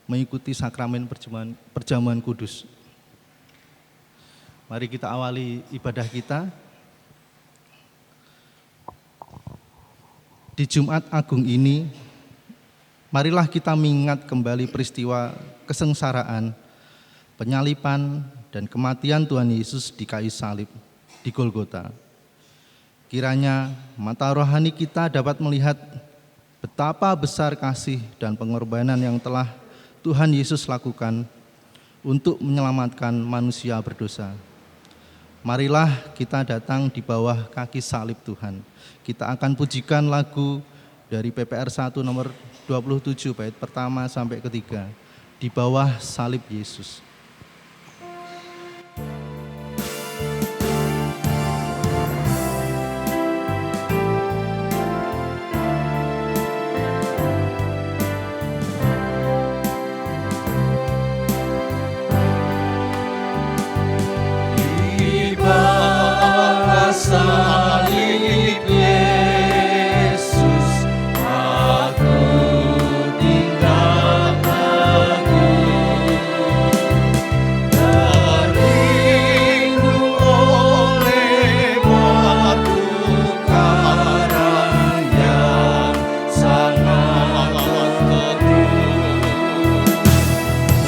mengikuti sakramen perjamuan kudus. Mari kita awali ibadah kita. Di Jumat Agung ini, marilah kita mengingat kembali peristiwa kesengsaraan, penyaliban, dan kematian Tuhan Yesus di kayu salib di Golgota. Kiranya mata rohani kita dapat melihat betapa besar kasih dan pengorbanan yang telah Tuhan Yesus lakukan untuk menyelamatkan manusia berdosa. Marilah kita datang di bawah kaki salib Tuhan. Kita akan pujikan lagu dari PPR 1 nomor 27 bait pertama sampai ketiga. Di bawah salib Yesus. Salib Yesus, aku tinggal teguh, terlindung oleh batu karang yang sangat teguh,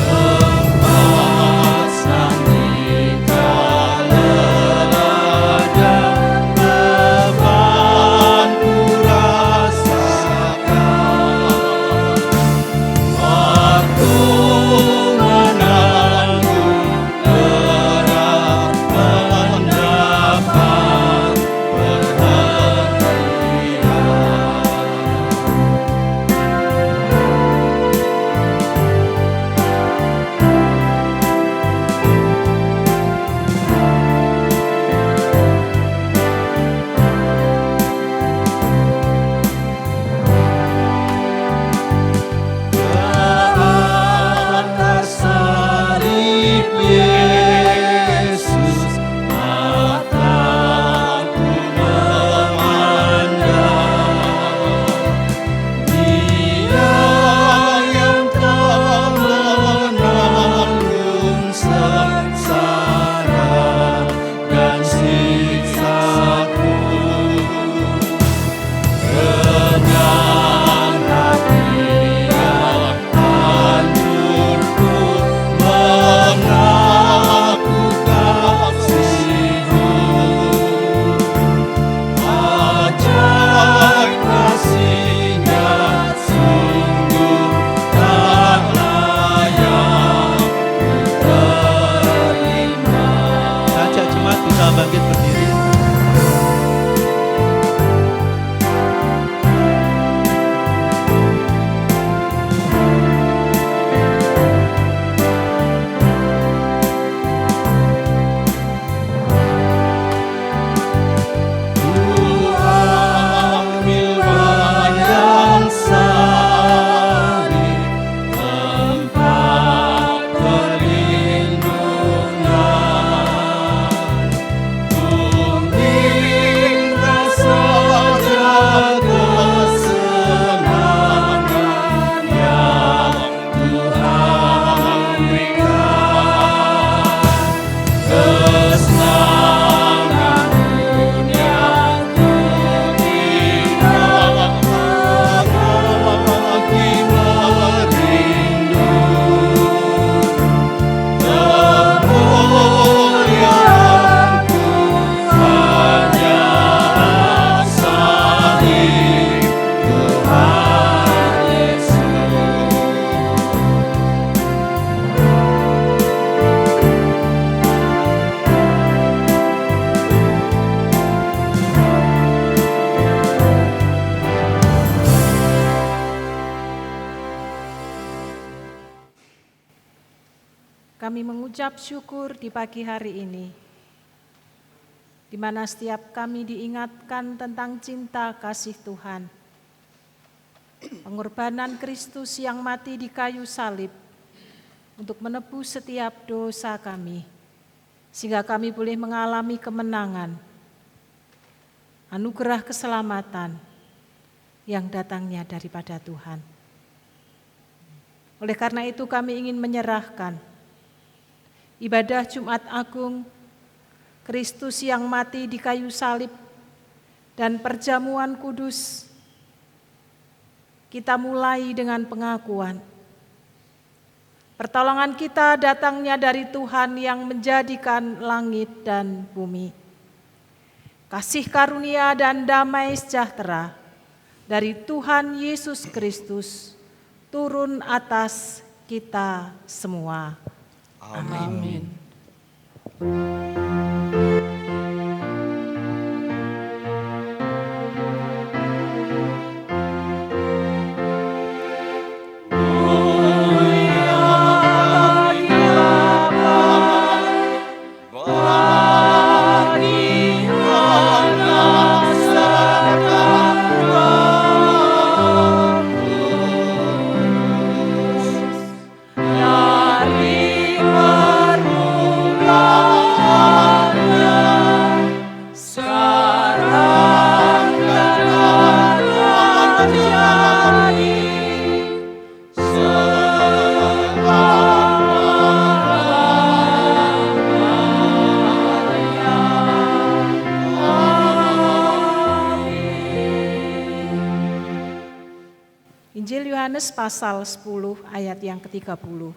tempat sandika bangkit berdiri. Kami mengucap syukur di pagi hari ini, di mana setiap kami diingatkan tentang cinta kasih Tuhan, pengorbanan Kristus yang mati di kayu salib untuk menebus setiap dosa kami, sehingga kami boleh mengalami kemenangan, anugerah keselamatan yang datangnya daripada Tuhan. Oleh karena itu kami ingin menyerahkan ibadah Jumat Agung, Kristus yang mati di kayu salib, dan perjamuan kudus. Kita mulai dengan pengakuan. Pertolongan kita datangnya dari Tuhan yang menjadikan langit dan bumi. Kasih karunia dan damai sejahtera dari Tuhan Yesus Kristus turun atas kita semua. Amin. Injil Yohanes pasal 10 ayat yang ke-30.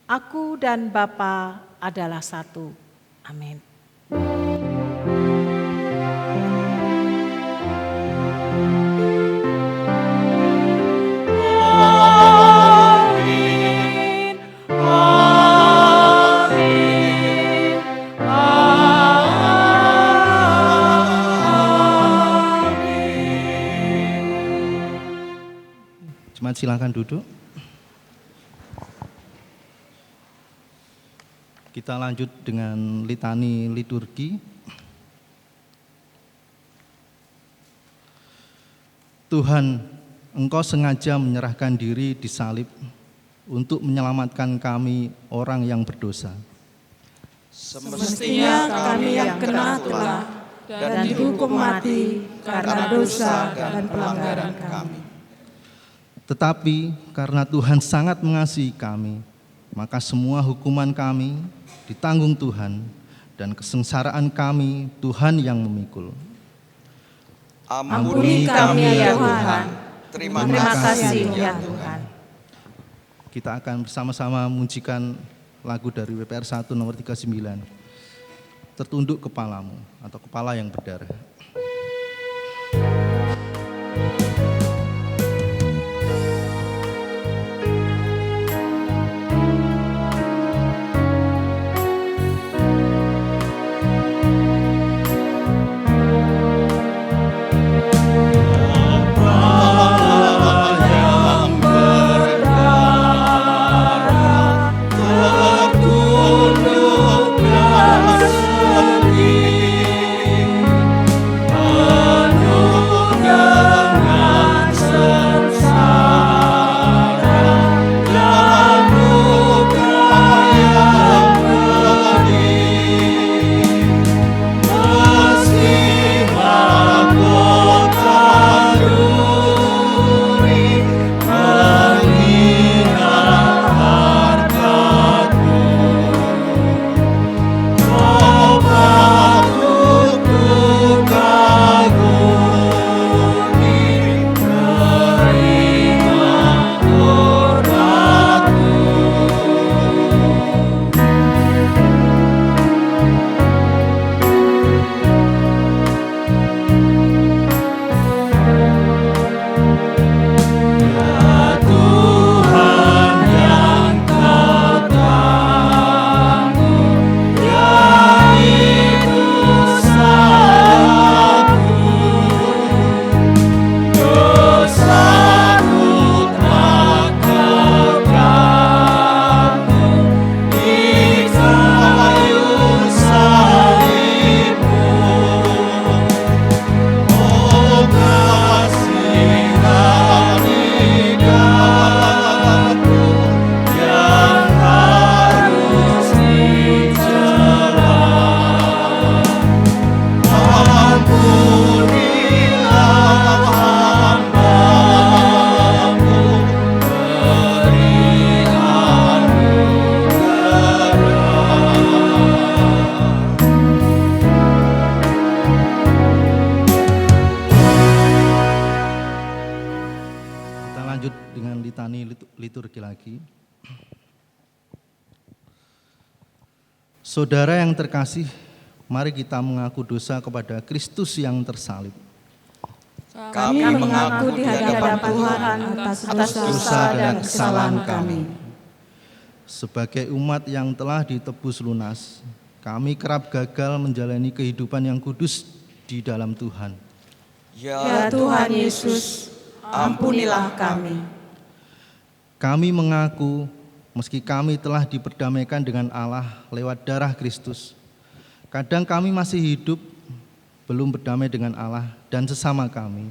Aku dan Bapa adalah satu. Amin. Silakan duduk. Kita lanjut dengan litani liturgi. Tuhan, Engkau sengaja menyerahkan diri di salib untuk menyelamatkan kami orang yang berdosa. Semestinya kami yang kena telah dan dihukum mati karena dosa dan pelanggaran kami. Tetapi karena Tuhan sangat mengasihi kami, maka semua hukuman kami ditanggung Tuhan dan kesengsaraan kami Tuhan yang memikul. Ampuni kami ya Tuhan. Terima kasih ya Tuhan. Kita akan bersama-sama mengujikan lagu dari WPR 1 nomor 39. Tertunduk kepalamu atau kepala yang berdarah. Tertunduk dan sedih. liturgi lagi. Saudara yang terkasih, mari kita mengaku dosa kepada Kristus yang tersalib. Kami mengaku di hadapan Tuhan atas dosa dan kesalahan kami. Sebagai umat yang telah ditebus lunas, kami kerap gagal menjalani kehidupan yang kudus di dalam Tuhan. Ya Tuhan Yesus, ampunilah kami. Kami mengaku meski kami telah diperdamaikan dengan Allah lewat darah Kristus, kadang kami masih hidup belum berdamai dengan Allah dan sesama kami.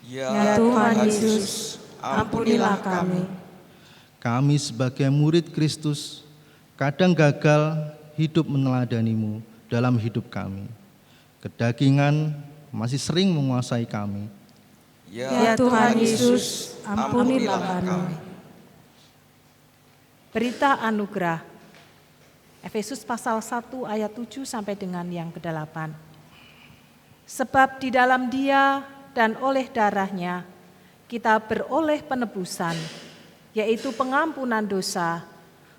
Ya Tuhan Yesus, ampunilah kami. Kami sebagai murid Kristus kadang gagal hidup meneladanimu dalam hidup kami. Kedagingan masih sering menguasai kami. Ya Tuhan Yesus, ampunilah kami. Berita anugerah. Efesus pasal 1 ayat 7 sampai dengan yang ke-8. Sebab di dalam Dia dan oleh darahnya kita beroleh penebusan, yaitu pengampunan dosa,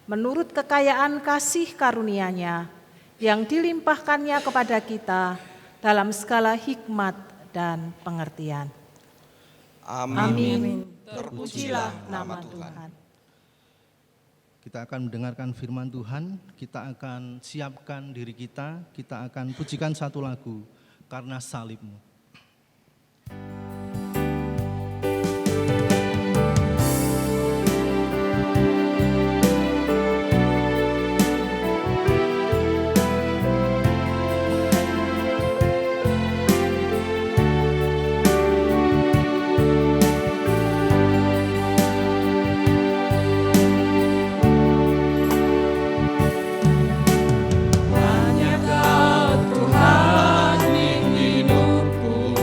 menurut kekayaan kasih karunia-Nya yang dilimpahkannya kepada kita dalam segala hikmat dan pengertian. Amin. Terpujilah nama Tuhan. Kita akan mendengarkan firman Tuhan, kita akan siapkan diri kita akan pujikan satu lagu, Karena Salib-Mu. Hanya Kau Tuhan di hidupku.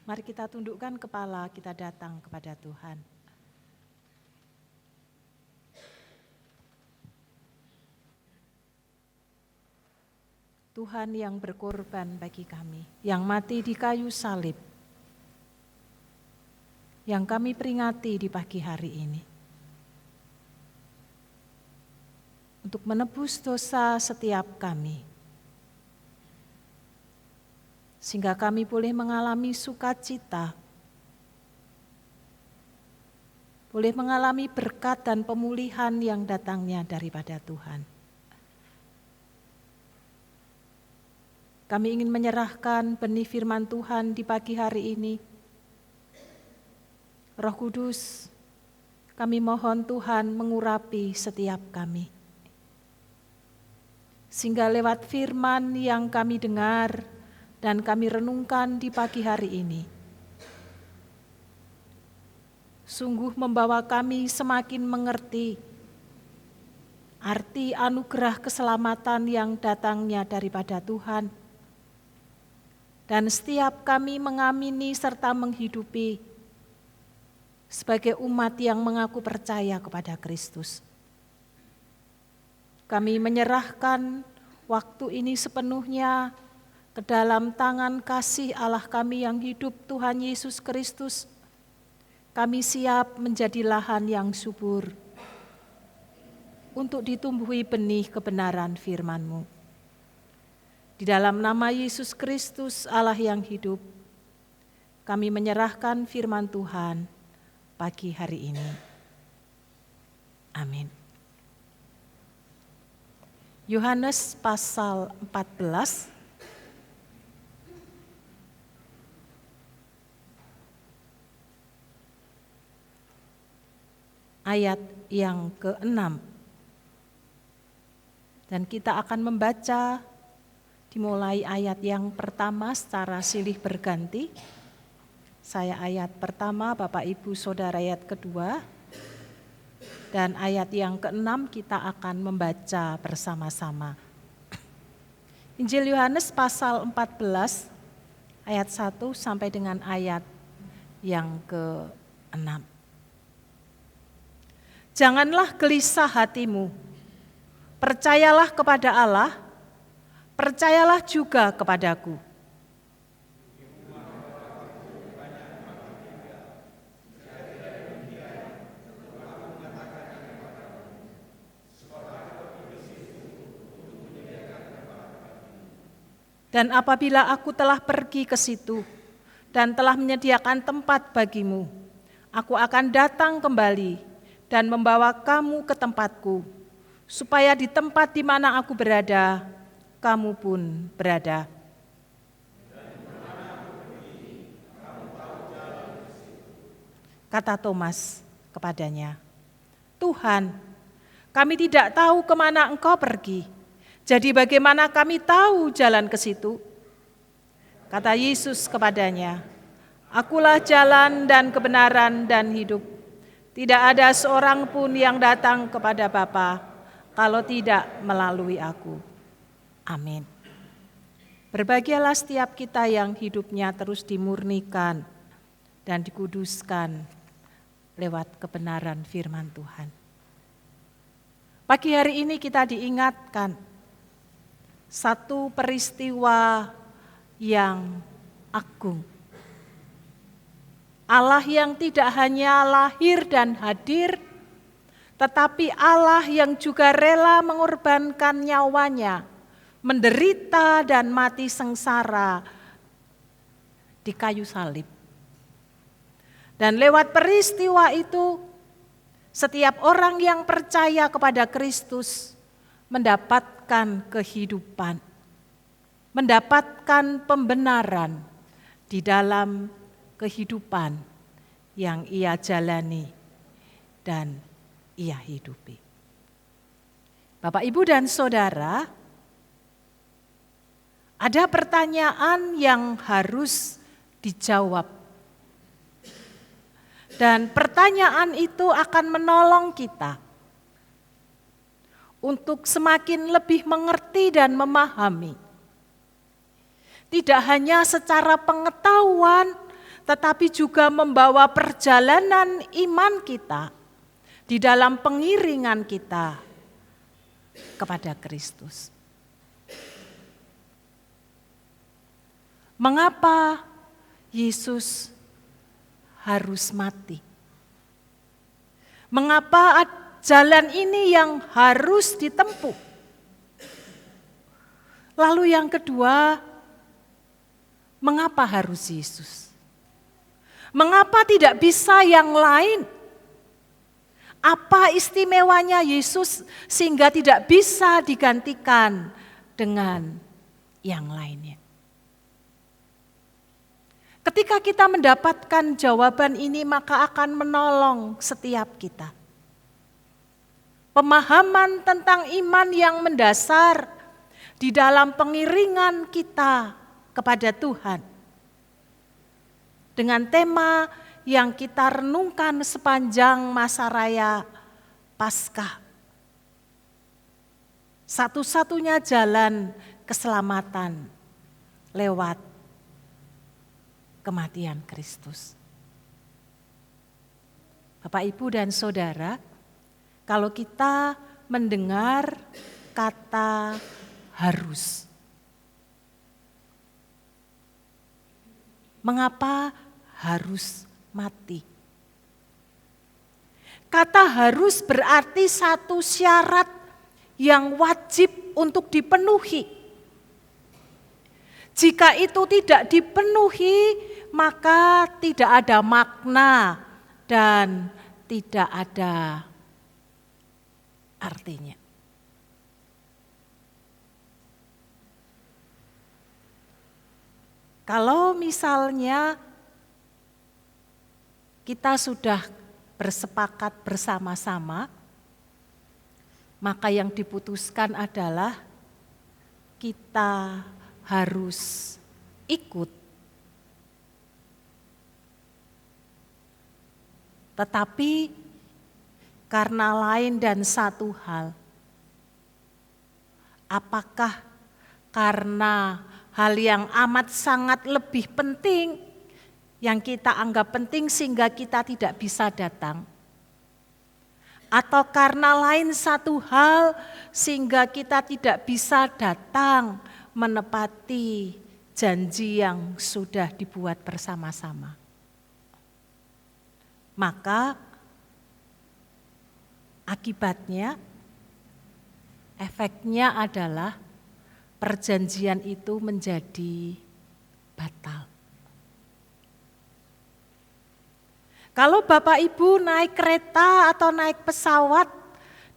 Mari kita tundukkan kepala, kita datang kepada Tuhan. Tuhan yang berkorban bagi kami, yang mati di kayu salib, yang kami peringati di pagi hari ini. Untuk menebus dosa setiap kami. Sehingga kami boleh mengalami sukacita, boleh mengalami berkat dan pemulihan yang datangnya daripada Tuhan. Kami ingin menyerahkan benih firman Tuhan di pagi hari ini. Roh Kudus, kami mohon Tuhan mengurapi setiap kami. Sehingga lewat firman yang kami dengar dan kami renungkan di pagi hari ini, sungguh membawa kami semakin mengerti arti anugerah keselamatan yang datangnya daripada Tuhan. Dan setiap kami mengamini serta menghidupi sebagai umat yang mengaku percaya kepada Kristus. Kami menyerahkan waktu ini sepenuhnya ke dalam tangan kasih Allah kami yang hidup, Tuhan Yesus Kristus. Kami siap menjadi lahan yang subur untuk ditumbuhi benih kebenaran firman-Mu. Di dalam nama Yesus Kristus, Allah yang hidup, kami menyerahkan firman Tuhan pagi hari ini. Amin. Yohanes pasal 14 ayat yang ke-6. Dan kita akan membaca dimulai ayat yang pertama secara silih berganti. Saya ayat pertama, Bapak Ibu Saudara ayat kedua. Dan ayat yang ke-6 kita akan membaca bersama-sama. Injil Yohanes pasal 14 ayat 1 sampai dengan ayat yang ke-6. Janganlah gelisah hatimu, percayalah kepada Allah, percayalah juga kepadaku. Dan apabila aku telah pergi ke situ dan telah menyediakan tempat bagimu, aku akan datang kembali dan membawa kamu ke tempatku, supaya di tempat di mana aku berada, kamu pun berada. Kata Thomas kepadanya, Tuhan, kami tidak tahu kemana Engkau pergi, jadi bagaimana kami tahu jalan ke situ? Kata Yesus kepadanya, Akulah jalan dan kebenaran dan hidup. Tidak ada seorang pun yang datang kepada Bapa kalau tidak melalui aku. Amin. Berbahagialah setiap kita yang hidupnya terus dimurnikan dan dikuduskan lewat kebenaran firman Tuhan. Pagi hari ini kita diingatkan satu peristiwa yang agung. Allah yang tidak hanya lahir dan hadir, tetapi Allah yang juga rela mengorbankan nyawanya, menderita dan mati sengsara di kayu salib. Dan lewat peristiwa itu, setiap orang yang percaya kepada Kristus mendapatkan kehidupan, mendapatkan pembenaran di dalam kehidupan yang ia jalani dan ia hidupi. Bapak, Ibu, dan Saudara, ada pertanyaan yang harus dijawab. Dan pertanyaan itu akan menolong kita untuk semakin lebih mengerti dan memahami. Tidak hanya secara pengetahuan, tetapi juga membawa perjalanan iman kita di dalam pengiringan kita kepada Kristus. Mengapa Yesus harus mati? Mengapa jalan ini yang harus ditempuh? Lalu yang kedua, mengapa harus Yesus? Mengapa tidak bisa yang lain? Apa istimewanya Yesus sehingga tidak bisa digantikan dengan yang lainnya? Ketika kita mendapatkan jawaban ini, maka akan menolong setiap kita. Pemahaman tentang iman yang mendasar di dalam pengiringan kita kepada Tuhan. Dengan tema yang kita renungkan sepanjang masa raya Paskah. Satu-satunya jalan keselamatan lewat kematian Kristus. Bapak, Ibu, dan Saudara, kalau kita mendengar kata harus, mengapa harus mati? Kata harus berarti satu syarat yang wajib untuk dipenuhi. Jika itu tidak dipenuhi, maka tidak ada makna dan tidak ada artinya. Kalau misalnya kita sudah bersepakat bersama-sama, maka yang diputuskan adalah kita harus ikut. Tetapi karena lain dan satu hal, apakah karena hal yang amat sangat lebih penting, yang kita anggap penting sehingga kita tidak bisa datang? Atau karena lain satu hal sehingga kita tidak bisa datang menepati janji yang sudah dibuat bersama-sama? Maka akibatnya, efeknya adalah perjanjian itu menjadi batal. Kalau Bapak Ibu naik kereta atau naik pesawat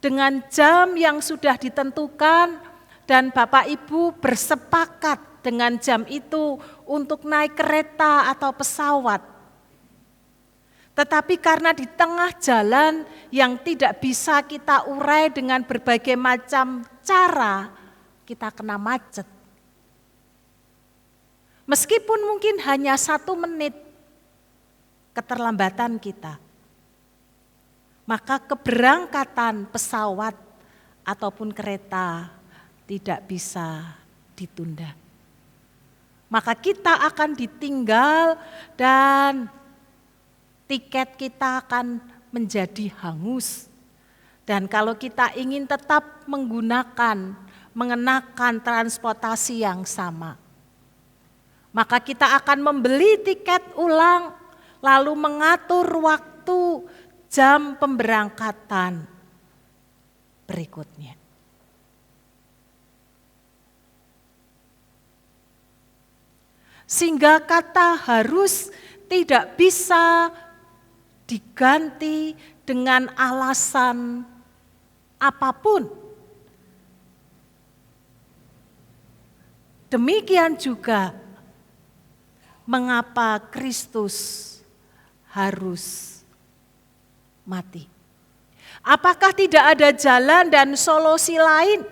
dengan jam yang sudah ditentukan dan Bapak Ibu bersepakat dengan jam itu untuk naik kereta atau pesawat, tetapi karena di tengah jalan yang tidak bisa kita urai dengan berbagai macam cara, kita kena macet. Meskipun mungkin hanya 1 menit keterlambatan kita, maka keberangkatan pesawat ataupun kereta tidak bisa ditunda. Maka kita akan ditinggal dan tiket kita akan menjadi hangus. Dan kalau kita ingin tetap mengenakan transportasi yang sama, maka kita akan membeli tiket ulang, lalu mengatur waktu jam pemberangkatan berikutnya. Sehingga kata harus tidak bisa diganti dengan alasan apapun. Demikian juga mengapa Kristus harus mati. Apakah tidak ada jalan dan solusi lain?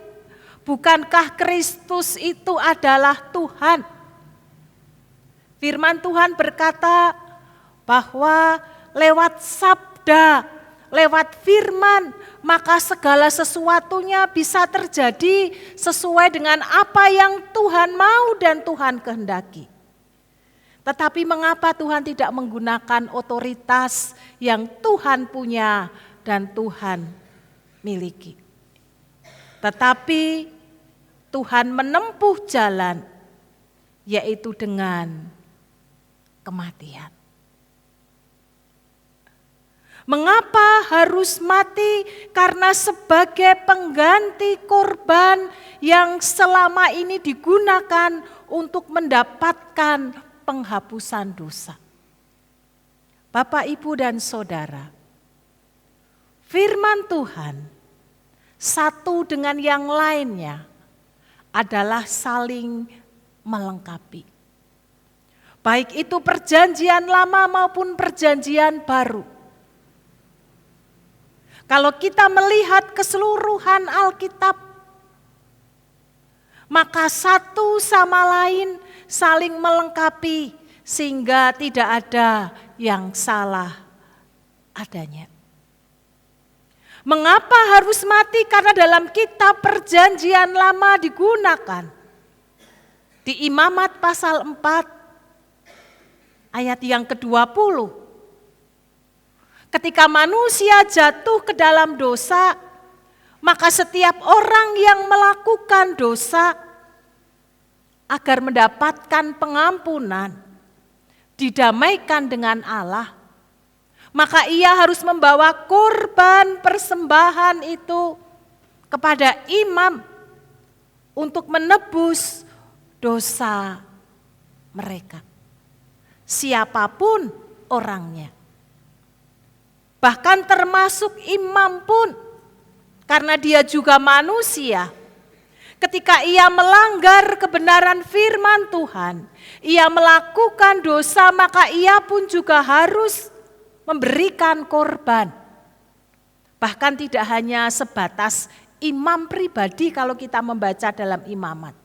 Bukankah Kristus itu adalah Tuhan? Firman Tuhan berkata bahwa lewat sabda, lewat firman, maka segala sesuatunya bisa terjadi sesuai dengan apa yang Tuhan mau dan Tuhan kehendaki. Tetapi mengapa Tuhan tidak menggunakan otoritas yang Tuhan punya dan Tuhan miliki? Tetapi Tuhan menempuh jalan, yaitu dengan kematian. Mengapa harus mati? Karena sebagai pengganti korban yang selama ini digunakan untuk mendapatkan penghapusan dosa. Bapak, Ibu, dan Saudara, firman Tuhan satu dengan yang lainnya adalah saling melengkapi. Baik itu perjanjian lama maupun perjanjian baru. Kalau kita melihat keseluruhan Alkitab, maka satu sama lain saling melengkapi sehingga tidak ada yang salah adanya. Mengapa harus mati? Karena dalam kitab perjanjian lama digunakan. Di Imamat pasal 4 ayat yang ke-20. Ketika manusia jatuh ke dalam dosa, maka setiap orang yang melakukan dosa agar mendapatkan pengampunan, didamaikan dengan Allah, maka ia harus membawa kurban persembahan itu kepada imam untuk menebus dosa mereka. Siapapun orangnya. Bahkan termasuk imam pun, karena dia juga manusia. Ketika ia melanggar kebenaran firman Tuhan, ia melakukan dosa, maka ia pun juga harus memberikan korban. Bahkan tidak hanya sebatas imam pribadi kalau kita membaca dalam Imamat.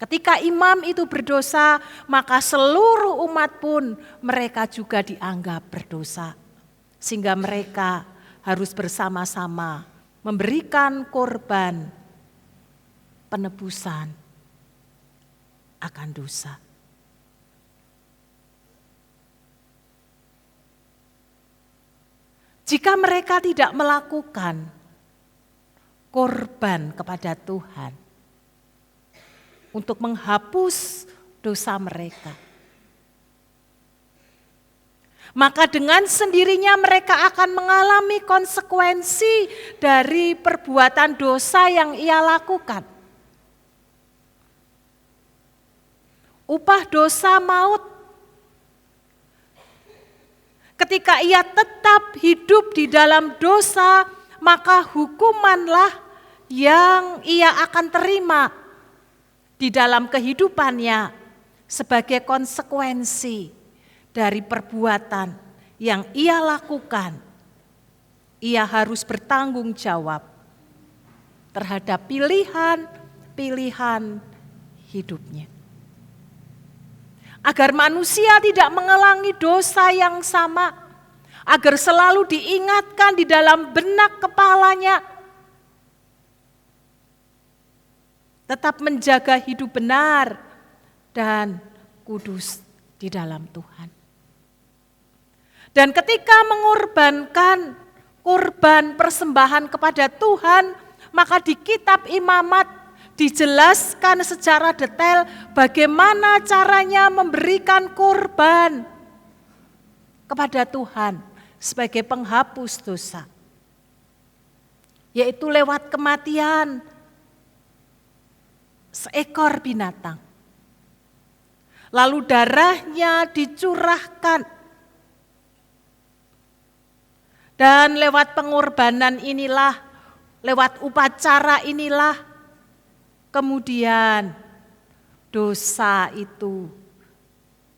Ketika imam itu berdosa, maka seluruh umat pun mereka juga dianggap berdosa. Sehingga mereka harus bersama-sama memberikan korban penebusan akan dosa. Jika mereka tidak melakukan korban kepada Tuhan untuk menghapus dosa mereka, maka dengan sendirinya mereka akan mengalami konsekuensi dari perbuatan dosa yang ia lakukan. Upah dosa maut. Ketika ia tetap hidup di dalam dosa, maka hukumanlah yang ia akan terima di dalam kehidupannya sebagai konsekuensi dari perbuatan yang ia lakukan. Ia harus bertanggung jawab terhadap pilihan-pilihan hidupnya. Agar manusia tidak mengulangi dosa yang sama, agar selalu diingatkan di dalam benak kepalanya, tetap menjaga hidup benar dan kudus di dalam Tuhan. Dan ketika mengorbankan korban persembahan kepada Tuhan, maka di kitab Imamat dijelaskan secara detail bagaimana caranya memberikan korban kepada Tuhan sebagai penghapus dosa. Yaitu lewat kematian seekor binatang. Lalu darahnya dicurahkan. Dan lewat pengorbanan inilah, lewat upacara inilah, kemudian dosa itu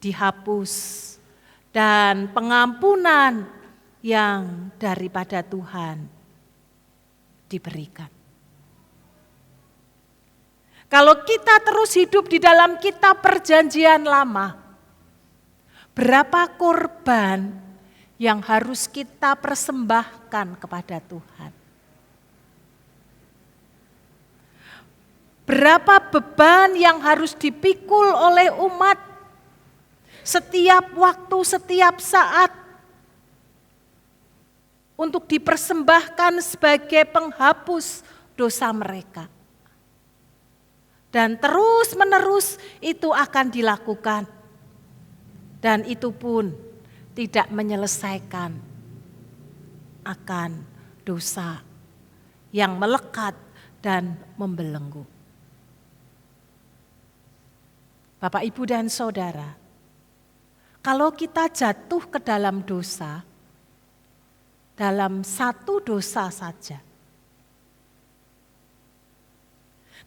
dihapus dan pengampunan yang daripada Tuhan diberikan. Kalau kita terus hidup di dalam kitab perjanjian lama, berapa korban yang harus kita persembahkan kepada Tuhan? Berapa beban yang harus dipikul oleh umat setiap waktu, setiap saat untuk dipersembahkan sebagai penghapus dosa mereka. Dan terus-menerus itu akan dilakukan. Dan itu pun tidak menyelesaikan akan dosa yang melekat dan membelenggu. Bapak, Ibu, dan Saudara, kalau kita jatuh ke dalam dosa, dalam satu dosa saja,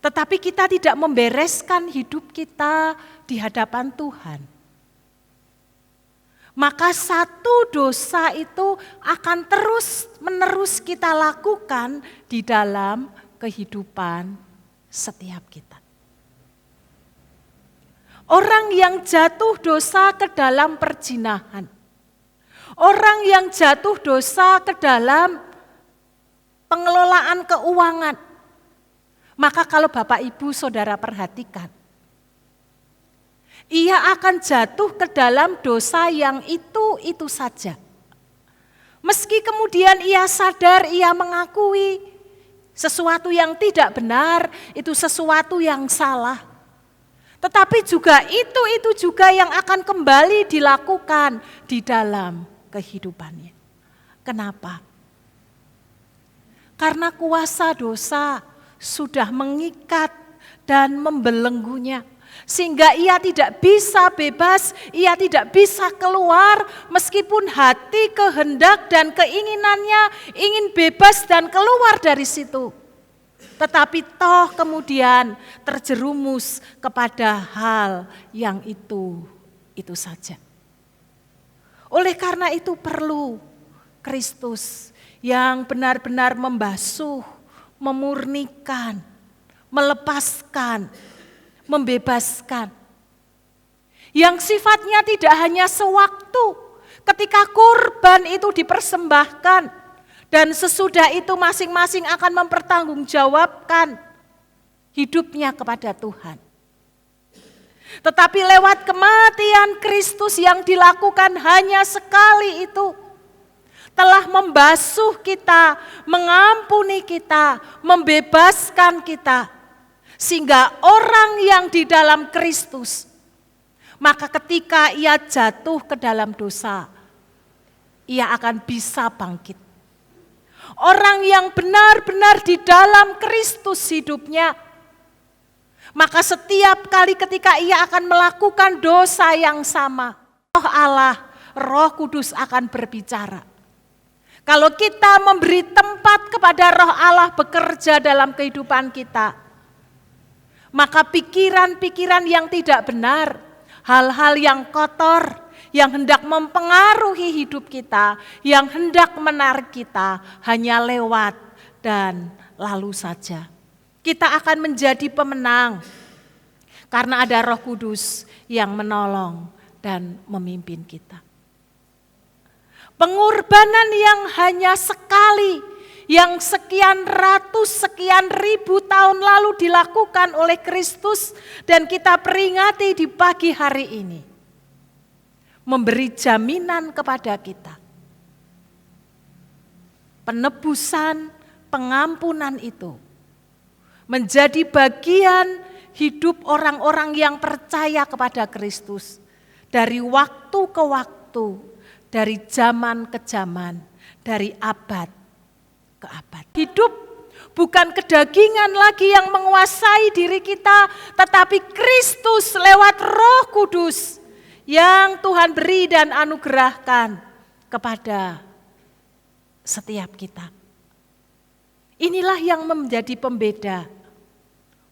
tetapi kita tidak membereskan hidup kita di hadapan Tuhan, maka satu dosa itu akan terus-menerus kita lakukan di dalam kehidupan setiap kita. Orang yang jatuh dosa ke dalam perzinahan, orang yang jatuh dosa ke dalam pengelolaan keuangan, maka kalau Bapak Ibu Saudara perhatikan, ia akan jatuh ke dalam dosa yang itu saja. Meski kemudian ia sadar, ia mengakui sesuatu yang tidak benar, itu sesuatu yang salah. Tetapi juga itu juga yang akan kembali dilakukan di dalam kehidupannya. Kenapa? Karena kuasa dosa sudah mengikat dan membelenggunya, sehingga ia tidak bisa bebas, ia tidak bisa keluar, meskipun hati, kehendak, dan keinginannya ingin bebas dan keluar dari situ. Tetapi toh kemudian terjerumus kepada hal yang itu saja. Oleh karena itu perlu Kristus yang benar-benar membasuh, memurnikan, melepaskan, membebaskan. Yang sifatnya tidak hanya sewaktu ketika kurban itu dipersembahkan dan sesudah itu masing-masing akan mempertanggungjawabkan hidupnya kepada Tuhan. Tetapi lewat kematian Kristus yang dilakukan hanya sekali itu, telah membasuh kita, mengampuni kita, membebaskan kita. Sehingga orang yang di dalam Kristus, maka ketika ia jatuh ke dalam dosa, ia akan bisa bangkit. Orang yang benar-benar di dalam Kristus hidupnya, maka setiap kali ketika ia akan melakukan dosa yang sama, Roh Allah, Roh Kudus akan berbicara. Kalau kita memberi tempat kepada Roh Allah bekerja dalam kehidupan kita, maka pikiran-pikiran yang tidak benar, hal-hal yang kotor, yang hendak mempengaruhi hidup kita, yang hendak menarik kita, hanya lewat dan lalu saja. Kita akan menjadi pemenang karena ada Roh Kudus yang menolong dan memimpin kita. Pengorbanan yang hanya sekali, yang sekian ratus, sekian ribu tahun lalu dilakukan oleh Kristus dan kita peringati di pagi hari ini, memberi jaminan kepada kita. Penebusan, pengampunan itu menjadi bagian hidup orang-orang yang percaya kepada Kristus dari waktu ke waktu, dari zaman ke zaman, dari abad ke abad. Hidup bukan kedagingan lagi yang menguasai diri kita, tetapi Kristus lewat Roh Kudus yang Tuhan beri dan anugerahkan kepada setiap kita. Inilah yang menjadi pembeda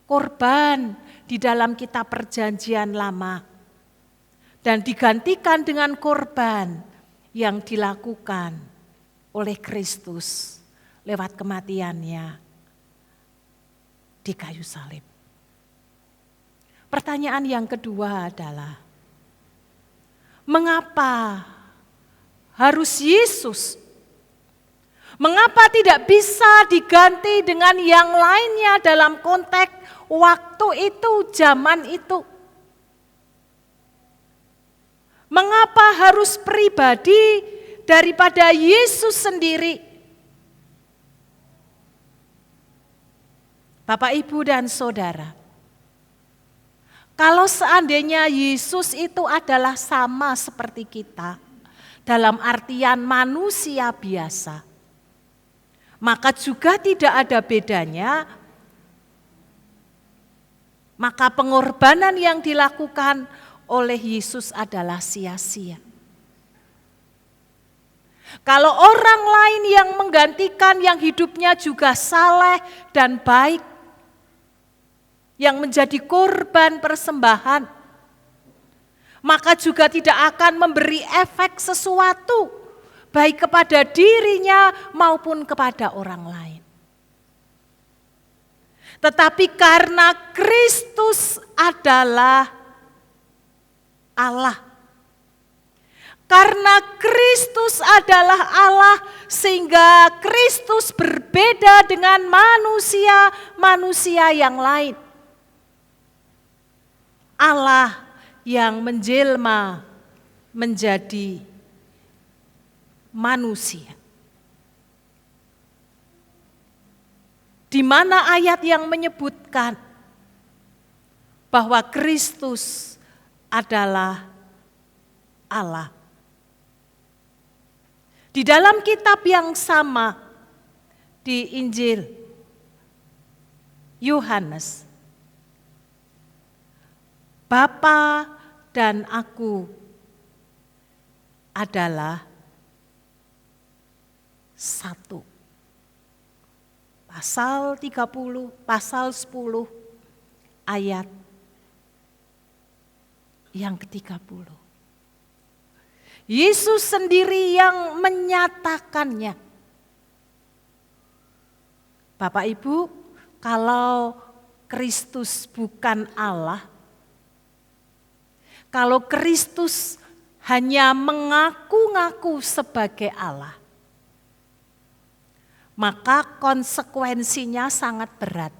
korban di dalam kitab Perjanjian Lama dan digantikan dengan korban yang dilakukan oleh Kristus lewat kematiannya di kayu salib. Pertanyaan yang kedua adalah, mengapa harus Yesus? Mengapa tidak bisa diganti dengan yang lainnya dalam konteks waktu itu, zaman itu? Mengapa harus pribadi daripada Yesus sendiri? Bapak, Ibu, dan Saudara, kalau seandainya Yesus itu adalah sama seperti kita, dalam artian manusia biasa, maka juga tidak ada bedanya, maka pengorbanan yang dilakukan oleh Yesus adalah sia-sia. Kalau orang lain yang menggantikan, yang hidupnya juga saleh dan baik, yang menjadi korban persembahan, maka juga tidak akan memberi efek sesuatu, baik kepada dirinya maupun kepada orang lain. Tetapi karena Kristus adalah Allah, karena Kristus adalah Allah, sehingga Kristus berbeda dengan manusia yang lain. Allah yang menjelma menjadi manusia. Di mana ayat yang menyebutkan bahwa Kristus adalah Allah? Di dalam kitab yang sama di Injil Yohanes, Bapa dan Aku adalah satu. Pasal 30, pasal 10, ayat yang ke-30. Yesus sendiri yang menyatakannya. Bapak Ibu, kalau Kristus bukan Allah, kalau Kristus hanya mengaku-ngaku sebagai Allah, maka konsekuensinya sangat berat.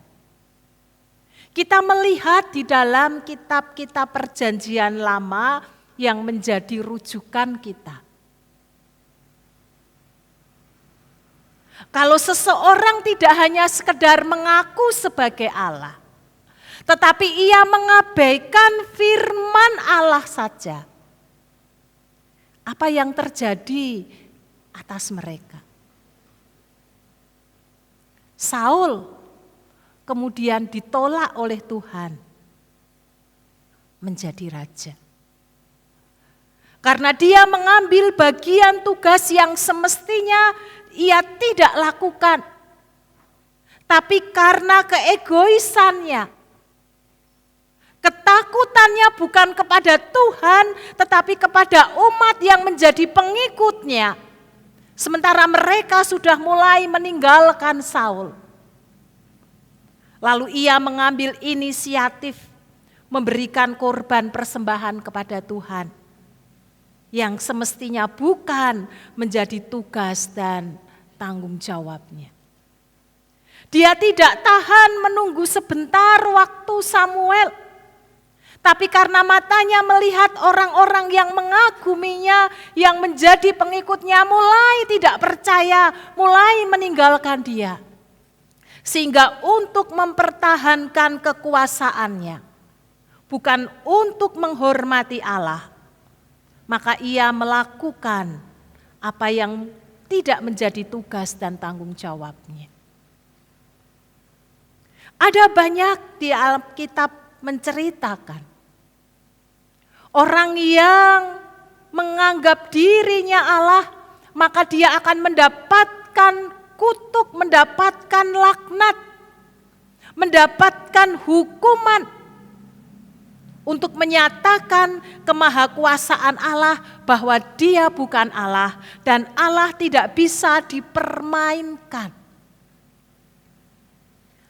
Kita melihat di dalam kitab-kitab Perjanjian Lama yang menjadi rujukan kita. Kalau seseorang tidak hanya sekedar mengaku sebagai Allah, tetapi ia mengabaikan firman Allah saja, apa yang terjadi atas mereka? Saul kemudian ditolak oleh Tuhan menjadi raja. Karena dia mengambil bagian tugas yang semestinya ia tidak lakukan. Tapi karena keegoisannya, ketakutannya bukan kepada Tuhan, tetapi kepada umat yang menjadi pengikutnya. Sementara mereka sudah mulai meninggalkan Saul. Lalu ia mengambil inisiatif memberikan korban persembahan kepada Tuhan, yang semestinya bukan menjadi tugas dan tanggung jawabnya. Dia tidak tahan menunggu sebentar waktu Samuel, tapi karena matanya melihat orang-orang yang mengaguminya, yang menjadi pengikutnya mulai tidak percaya, mulai meninggalkan dia. Sehingga untuk mempertahankan kekuasaannya, bukan untuk menghormati Allah, maka ia melakukan apa yang tidak menjadi tugas dan tanggung jawabnya. Ada banyak di Alkitab menceritakan orang yang menganggap dirinya Allah, maka dia akan mendapatkan kutuk, mendapatkan laknat, mendapatkan hukuman, untuk menyatakan kemahakuasaan Allah bahwa dia bukan Allah dan Allah tidak bisa dipermainkan.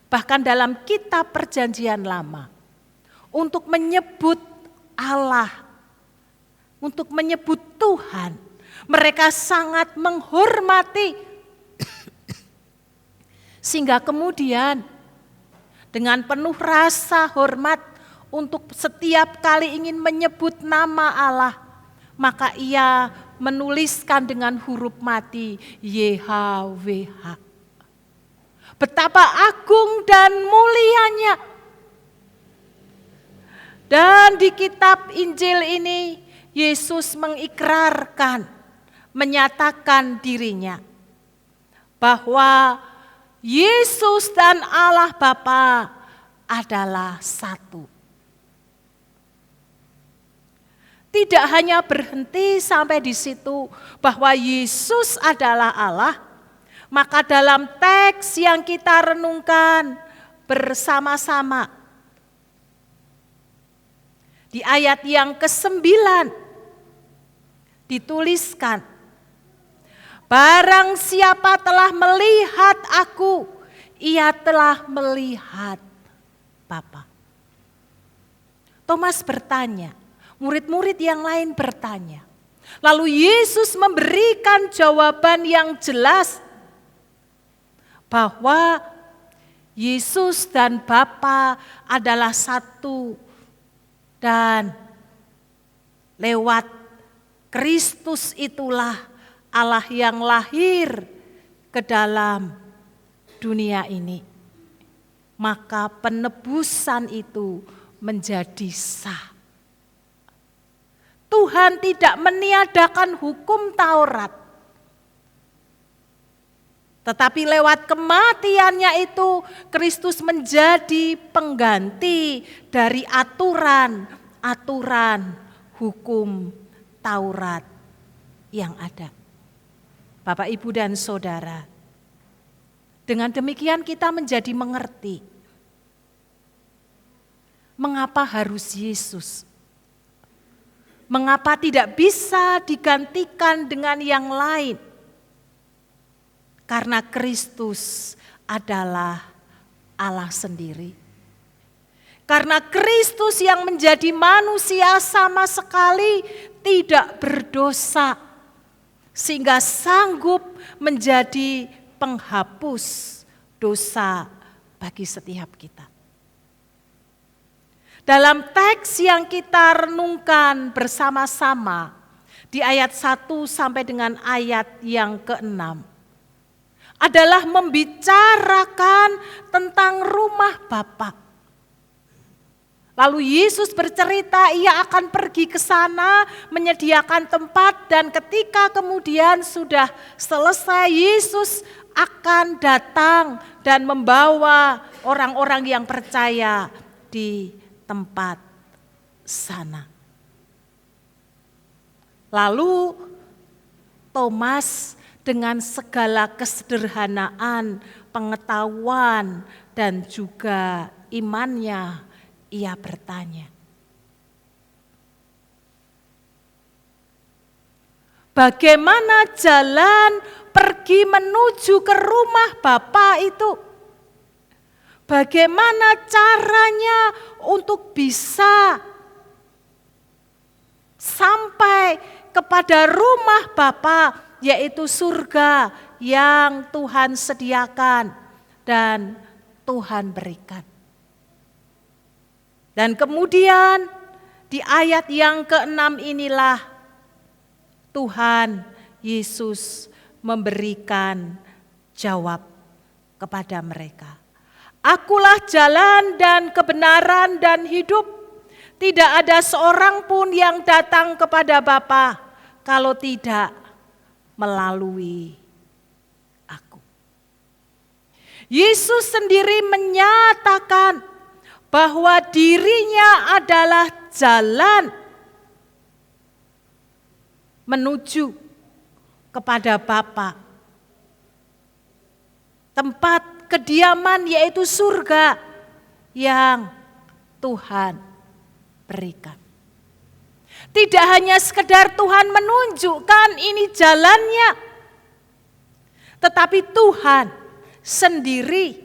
Bahkan dalam kitab Perjanjian Lama, untuk menyebut Allah, untuk menyebut Tuhan, mereka sangat menghormati. Sehingga kemudian dengan penuh rasa hormat, untuk setiap kali ingin menyebut nama Allah, maka ia menuliskan dengan huruf mati YHWH. Betapa agung dan mulianya. Dan di kitab Injil ini Yesus mengikrarkan, menyatakan dirinya bahwa Yesus dan Allah Bapa adalah satu. Tidak hanya berhenti sampai di situ bahwa Yesus adalah Allah, maka dalam teks yang kita renungkan bersama-sama di ayat yang ke-9 dituliskan, barang siapa telah melihat aku, ia telah melihat Bapa. Thomas bertanya, murid-murid yang lain bertanya. Lalu Yesus memberikan jawaban yang jelas bahwa Yesus dan Bapa adalah satu dan lewat Kristus itulah Allah yang lahir ke dalam dunia ini. Maka penebusan itu menjadi sah. Tuhan tidak meniadakan hukum Taurat. Tetapi lewat kematiannya itu Kristus menjadi pengganti dari aturan hukum Taurat yang ada. Bapak, Ibu, dan Saudara, dengan demikian kita menjadi mengerti mengapa harus Yesus. Mengapa tidak bisa digantikan dengan yang lain? Karena Kristus adalah Allah sendiri. Karena Kristus yang menjadi manusia sama sekali tidak berdosa, sehingga sanggup menjadi penghapus dosa bagi setiap kita. Dalam teks yang kita renungkan bersama-sama di ayat 1 sampai dengan ayat yang ke-6 adalah membicarakan tentang rumah Bapa. Lalu Yesus bercerita ia akan pergi ke sana menyediakan tempat, dan ketika kemudian sudah selesai Yesus akan datang dan membawa orang-orang yang percaya di tempat sana. Lalu Thomas dengan segala kesederhanaan, pengetahuan, dan juga imannya, ia bertanya, bagaimana jalan pergi menuju ke rumah Bapa itu? Bagaimana caranya untuk bisa sampai kepada rumah Bapa, yaitu surga yang Tuhan sediakan dan Tuhan berikan. Dan kemudian di ayat yang ke-6 inilah Tuhan Yesus memberikan jawab kepada mereka. Akulah jalan dan kebenaran dan hidup. Tidak ada seorang pun yang datang kepada Bapa kalau tidak melalui aku. Yesus sendiri menyatakan bahwa dirinya adalah jalan menuju kepada Bapa. Tempat kediaman yaitu surga yang Tuhan berikan. Tidak hanya sekedar Tuhan menunjukkan ini jalannya, tetapi Tuhan sendiri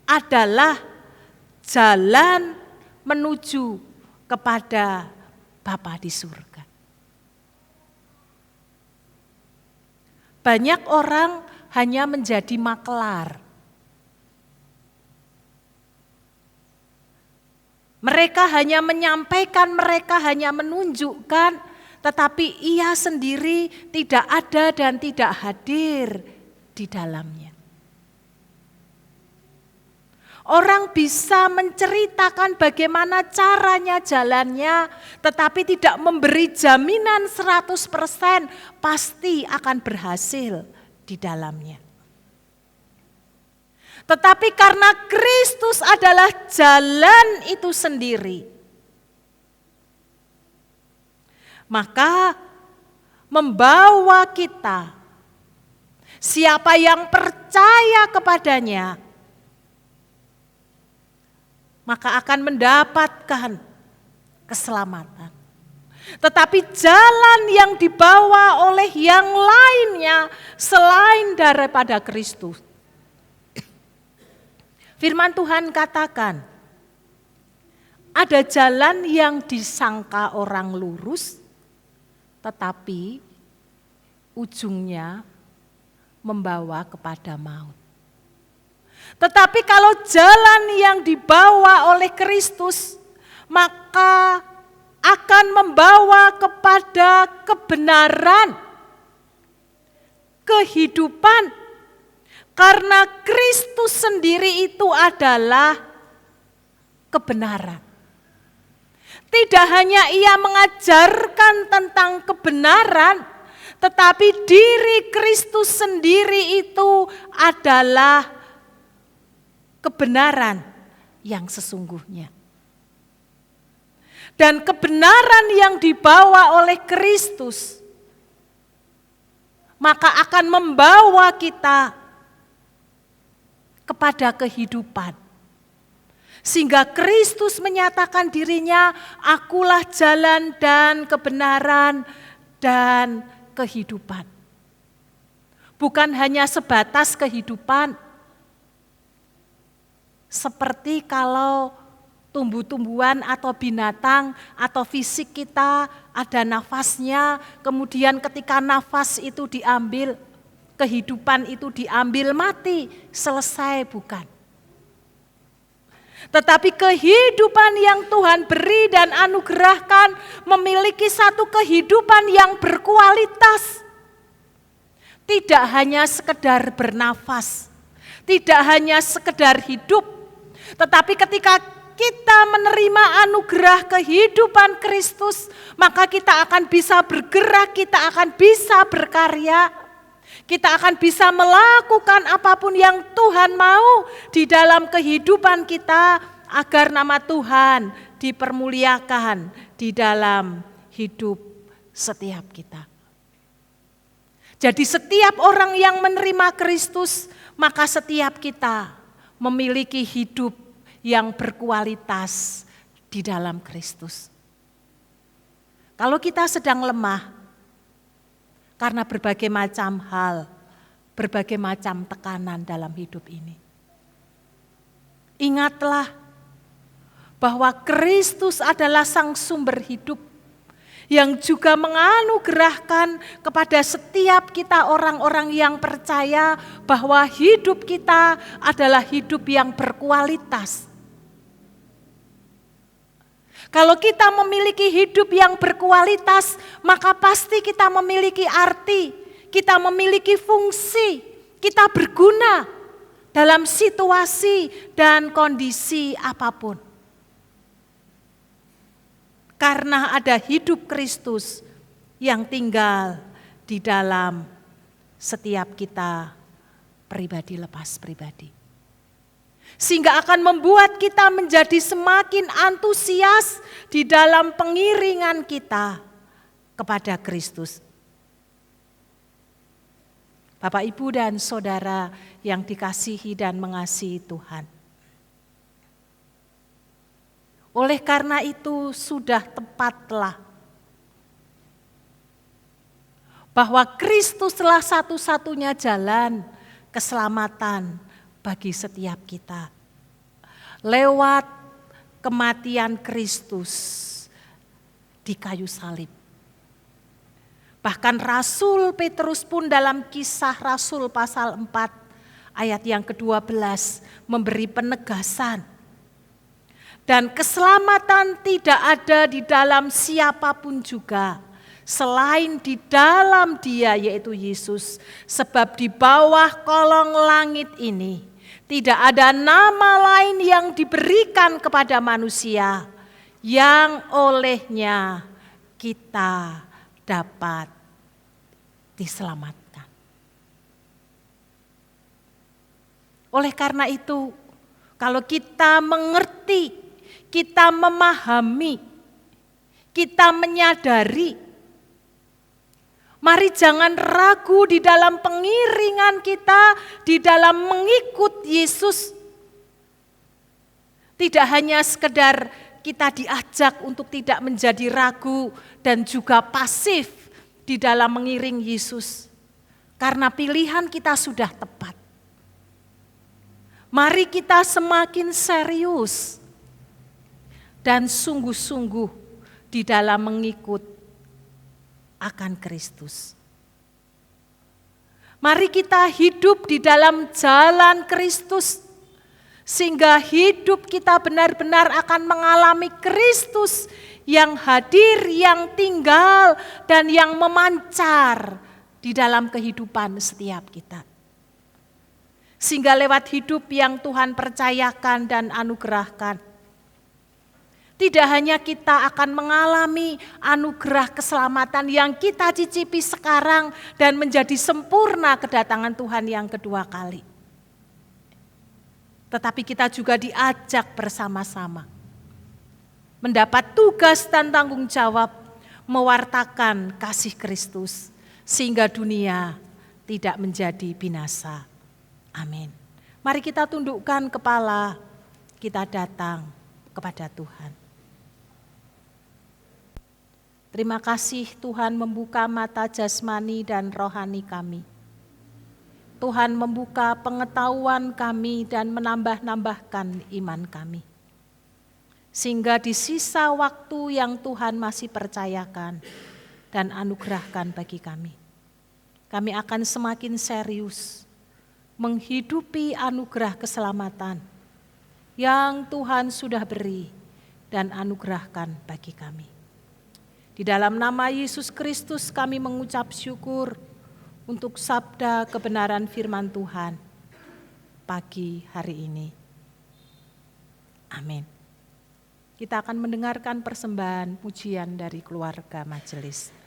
adalah jalan menuju kepada Bapa di surga. Banyak orang hanya menjadi maklar. Mereka hanya menyampaikan, mereka hanya menunjukkan, tetapi ia sendiri tidak ada dan tidak hadir di dalamnya. Orang bisa menceritakan bagaimana caranya, jalannya, tetapi tidak memberi jaminan 100% pasti akan berhasil di dalamnya. Tetapi karena Kristus adalah jalan itu sendiri, maka membawa kita, siapa yang percaya kepadanya, maka akan mendapatkan keselamatan. Tetapi jalan yang dibawa oleh yang lainnya selain daripada Kristus. Firman Tuhan katakan, ada jalan yang disangka orang lurus, tetapi ujungnya membawa kepada maut. Tetapi kalau jalan yang dibawa oleh Kristus, maka akan membawa kepada kebenaran, kehidupan. Karena Kristus sendiri itu adalah kebenaran. Tidak hanya ia mengajarkan tentang kebenaran, tetapi diri Kristus sendiri itu adalah kebenaran yang sesungguhnya. Dan kebenaran yang dibawa oleh Kristus, maka akan membawa kita kepada kehidupan. Sehingga Kristus menyatakan dirinya, akulah jalan dan kebenaran dan kehidupan. Bukan hanya sebatas kehidupan, seperti kalau tumbuh-tumbuhan atau binatang atau fisik kita ada nafasnya, kemudian ketika nafas itu diambil, kehidupan itu diambil, mati, selesai, bukan. Tetapi kehidupan yang Tuhan beri dan anugerahkan memiliki satu kehidupan yang berkualitas. Tidak hanya sekedar bernafas, tidak hanya sekedar hidup, tetapi ketika kita menerima anugerah kehidupan Kristus, maka kita akan bisa bergerak, kita akan bisa berkarya, kita akan bisa melakukan apapun yang Tuhan mau di dalam kehidupan kita, agar nama Tuhan dipermuliakan di dalam hidup setiap kita. Jadi setiap orang yang menerima Kristus, maka setiap kita memiliki hidup yang berkualitas di dalam Kristus. Kalau kita sedang lemah karena berbagai macam hal, berbagai macam tekanan dalam hidup ini, ingatlah bahwa Kristus adalah sang sumber hidup yang juga menganugerahkan kepada setiap kita orang-orang yang percaya bahwa hidup kita adalah hidup yang berkualitas. Kalau kita memiliki hidup yang berkualitas, maka pasti kita memiliki arti, kita memiliki fungsi, kita berguna dalam situasi dan kondisi apapun. Karena ada hidup Kristus yang tinggal di dalam setiap kita pribadi lepas pribadi. Sehingga akan membuat kita menjadi semakin antusias di dalam pengiringan kita kepada Kristus. Bapak, Ibu, dan Saudara yang dikasihi dan mengasihi Tuhan. Oleh karena itu sudah tepatlah bahwa Kristuslah satu-satunya jalan keselamatan bagi setiap kita. Lewat kematian Kristus di kayu salib. Bahkan Rasul Petrus pun dalam Kisah Rasul pasal 4 ayat yang ke-12 memberi penegasan. Dan keselamatan tidak ada di dalam siapapun juga selain di dalam Dia yaitu Yesus. Sebab di bawah kolong langit ini tidak ada nama lain yang diberikan kepada manusia yang olehnya kita dapat diselamatkan. Oleh karena itu, kalau kita mengerti, kita memahami, kita menyadari, mari jangan ragu di dalam pengiringan kita, di dalam mengikut Yesus. Tidak hanya sekedar kita diajak untuk tidak menjadi ragu dan juga pasif di dalam mengiring Yesus. Karena pilihan kita sudah tepat. Mari kita semakin serius dan sungguh-sungguh di dalam mengikut akan Kristus. Mari kita hidup di dalam jalan Kristus, sehingga hidup kita benar-benar akan mengalami Kristus yang hadir, yang tinggal, dan yang memancar di dalam kehidupan setiap kita. Sehingga lewat hidup yang Tuhan percayakan dan anugerahkan, tidak hanya kita akan mengalami anugerah keselamatan yang kita cicipi sekarang dan menjadi sempurna kedatangan Tuhan yang kedua kali. Tetapi kita juga diajak bersama-sama mendapat tugas dan tanggung jawab mewartakan kasih Kristus sehingga dunia tidak menjadi binasa. Amin. Mari kita tundukkan kepala, kita datang kepada Tuhan. Terima kasih Tuhan membuka mata jasmani dan rohani kami. Tuhan membuka pengetahuan kami dan menambah-nambahkan iman kami. Sehingga di sisa waktu yang Tuhan masih percayakan dan anugerahkan bagi kami, kami akan semakin serius menghidupi anugerah keselamatan yang Tuhan sudah beri dan anugerahkan bagi kami. Di dalam nama Yesus Kristus kami mengucap syukur untuk sabda kebenaran firman Tuhan pagi hari ini. Amin. Kita akan mendengarkan persembahan pujian dari keluarga majelis.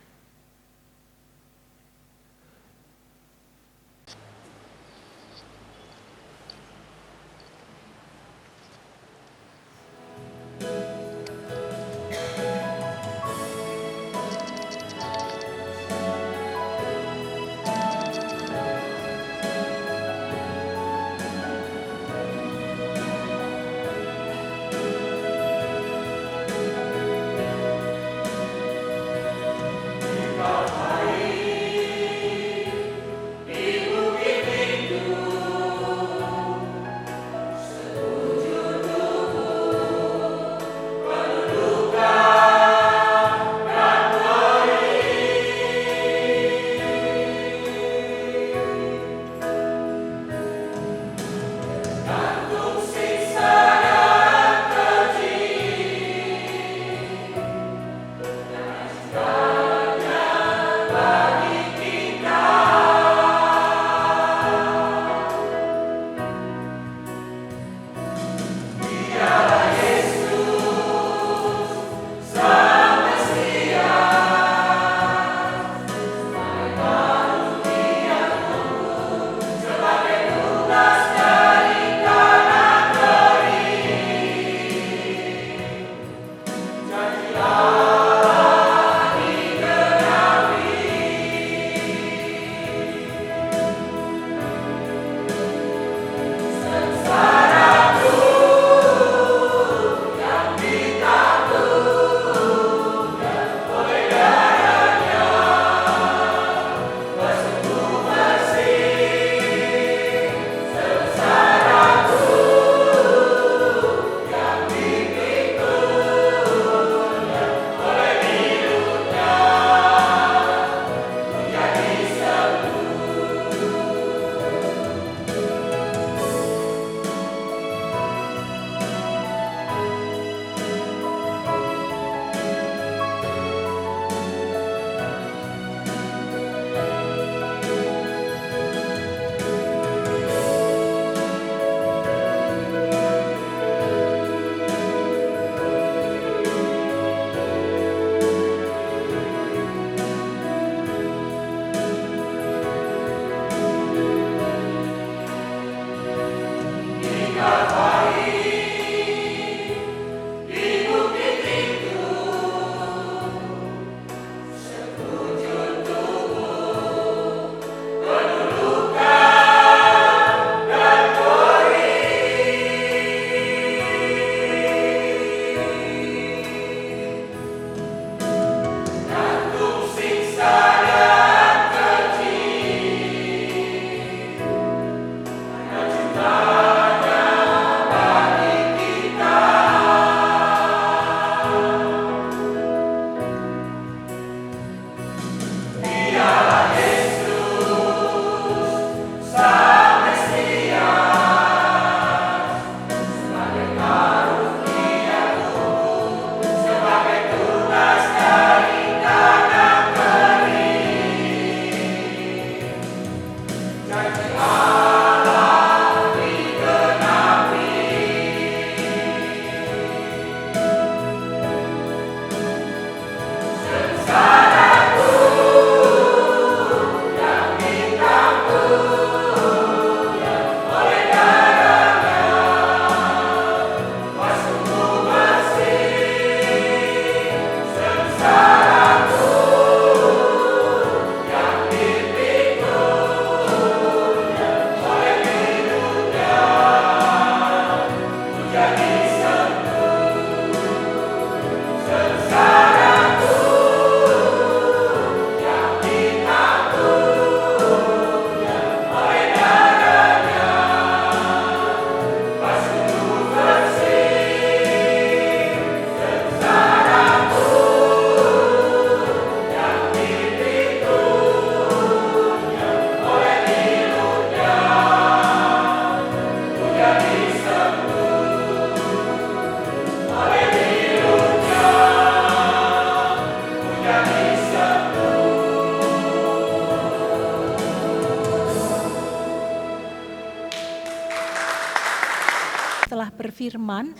berfirman,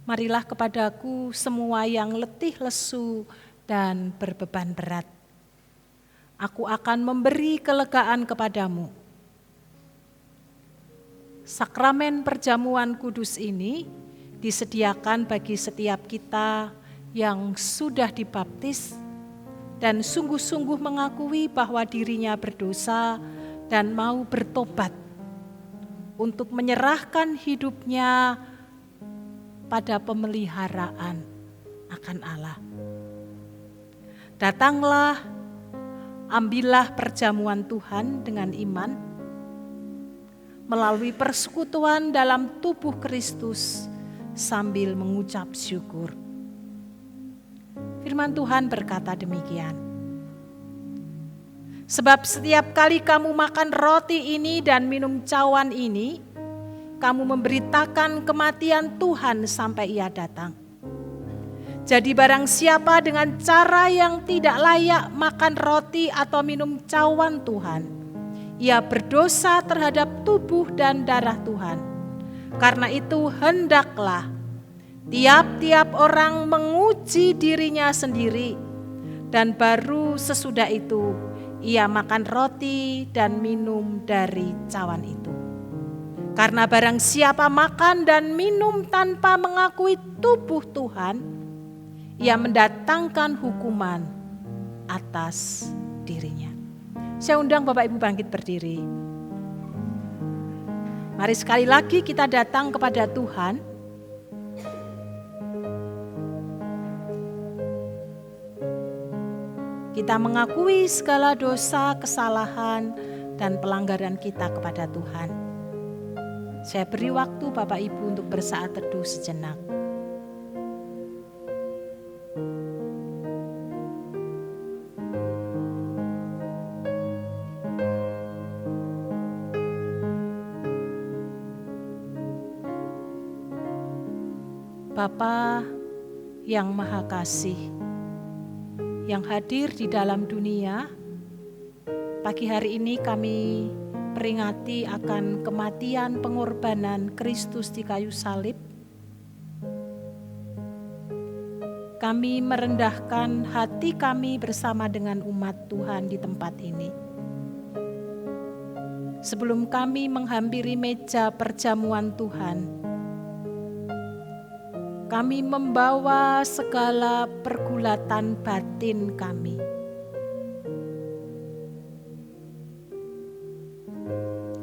marilah kepadaku semua yang letih lesu dan berbeban berat. Aku akan memberi kelegaan kepadamu. Sakramen perjamuan kudus ini disediakan bagi setiap kita yang sudah dibaptis dan sungguh-sungguh mengakui bahwa dirinya berdosa dan mau bertobat untuk menyerahkan hidupnya pada pemeliharaan akan Allah. Datanglah, ambillah perjamuan Tuhan dengan iman, melalui persekutuan dalam tubuh Kristus sambil mengucap syukur. Firman Tuhan berkata demikian. Sebab setiap kali kamu makan roti ini dan minum cawan ini, kamu memberitakan kematian Tuhan sampai Ia datang. Jadi barang siapa dengan cara yang tidak layak makan roti atau minum cawan Tuhan, ia berdosa terhadap tubuh dan darah Tuhan. Karena itu hendaklah tiap-tiap orang menguji dirinya sendiri, dan baru sesudah itu ia makan roti dan minum dari cawan itu. Karena barang siapa makan dan minum tanpa mengakui tubuh Tuhan, ia mendatangkan hukuman atas dirinya. Saya undang Bapak Ibu bangkit berdiri. Mari sekali lagi kita datang kepada Tuhan. Kita mengakui segala dosa, kesalahan, dan pelanggaran kita kepada Tuhan. Saya beri waktu Bapak Ibu untuk bersaat teduh sejenak. Bapa yang Maha Kasih, yang hadir di dalam dunia, pagi hari ini kami peringati akan kematian pengorbanan Kristus di kayu salib. Kami merendahkan hati kami bersama dengan umat Tuhan di tempat ini. Sebelum kami menghampiri meja perjamuan Tuhan, kami membawa segala pergulatan batin kami.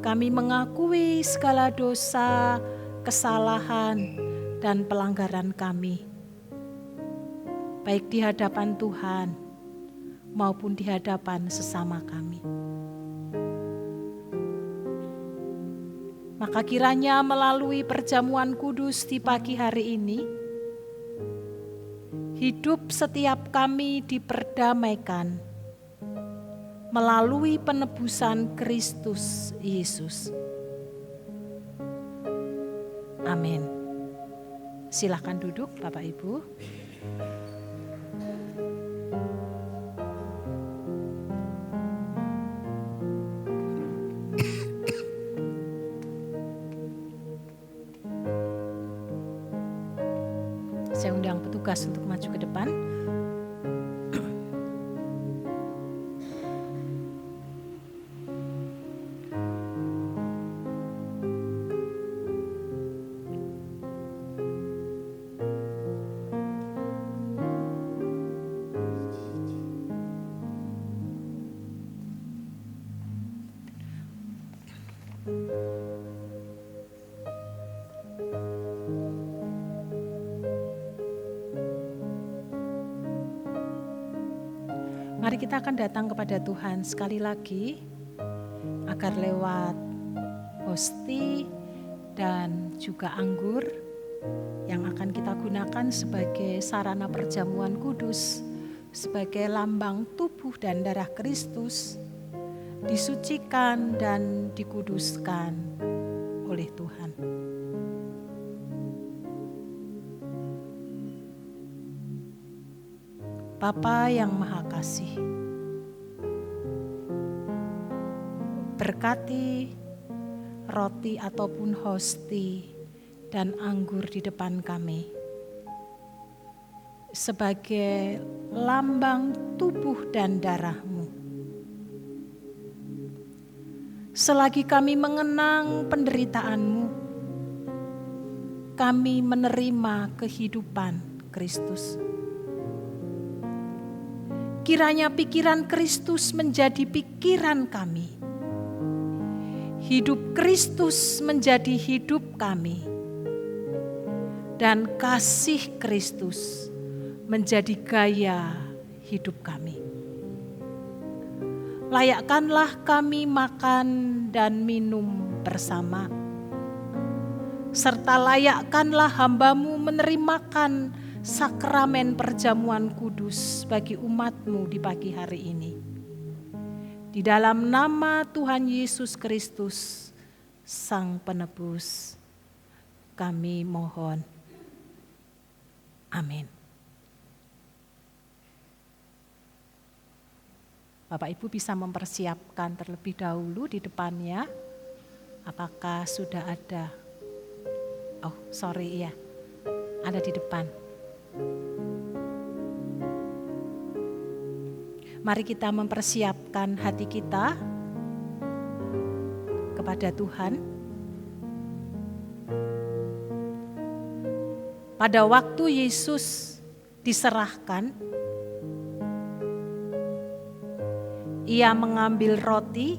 Kami mengakui segala dosa, kesalahan, dan pelanggaran kami, baik di hadapan Tuhan maupun di hadapan sesama kami. Maka kiranya melalui perjamuan kudus di pagi hari ini, hidup setiap kami diperdamaikan melalui penebusan Kristus Yesus. Amin. Silakan duduk Bapak Ibu. Saya undang petugas untuk maju ke depan. Mari kita akan datang kepada Tuhan sekali lagi, agar lewat hosti dan juga anggur yang akan kita gunakan sebagai sarana perjamuan kudus, sebagai lambang tubuh dan darah Kristus, disucikan dan dikuduskan oleh Tuhan. Bapa yang Maha Kasih, berkati roti ataupun hosti dan anggur di depan kami sebagai lambang tubuh dan darah-Mu. Selagi kami mengenang penderitaan-Mu, kami menerima kehidupan Kristus. Kiranya pikiran Kristus menjadi pikiran kami. Hidup Kristus menjadi hidup kami. Dan kasih Kristus menjadi gaya hidup kami. Layakkanlah kami makan dan minum bersama, serta layakkanlah hamba-Mu menerimakan sakramen perjamuan kudus bagi umat-Mu di pagi hari ini. Di dalam nama Tuhan Yesus Kristus, Sang Penebus, kami mohon. Amin. Bapak Ibu bisa mempersiapkan terlebih dahulu di depannya. Apakah sudah ada? Oh, sorry ya. Ada di depan. Mari kita mempersiapkan hati kita kepada Tuhan. Pada waktu Yesus diserahkan, Ia mengambil roti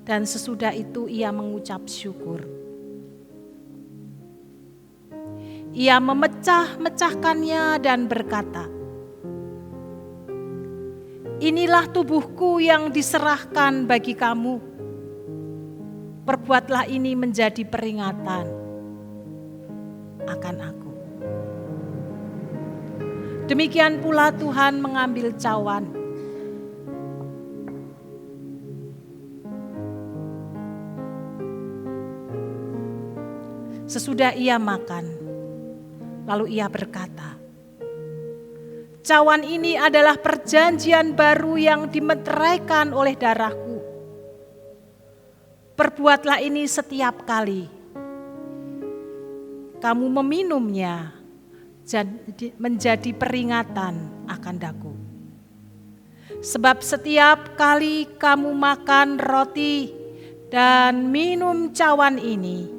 dan sesudah itu Ia mengucap syukur. Ia memecah-mecahkannya dan berkata, "Inilah tubuhku yang diserahkan bagi kamu. Perbuatlah ini menjadi peringatan akan aku." Demikian pula Tuhan mengambil cawan. Sesudah Ia makan, lalu Ia berkata, "Cawan ini adalah perjanjian baru yang dimeteraikan oleh darahku. Perbuatlah ini setiap kali kamu meminumnya, menjadi peringatan akan daku. Sebab setiap kali kamu makan roti dan minum cawan ini,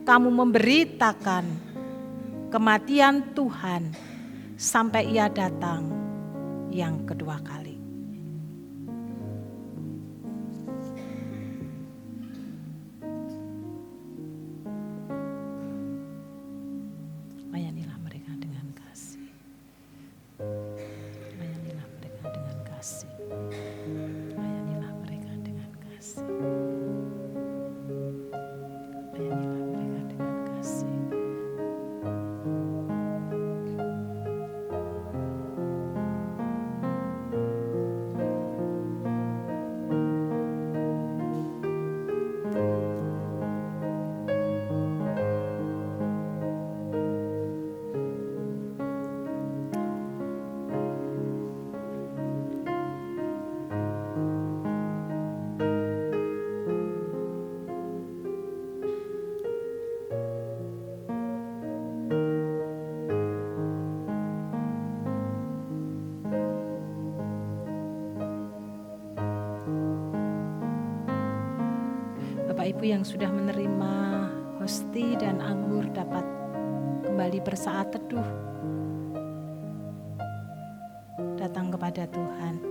kamu memberitakan kematian Tuhan sampai Ia datang yang kedua kali." Layanilah mereka dengan kasih. Layanilah mereka dengan kasih. Layanilah mereka dengan kasih. Layanilah mereka dengan kasih. Bapak Ibu yang sudah menerima hosti dan anggur dapat kembali bersaat teduh datang kepada Tuhan.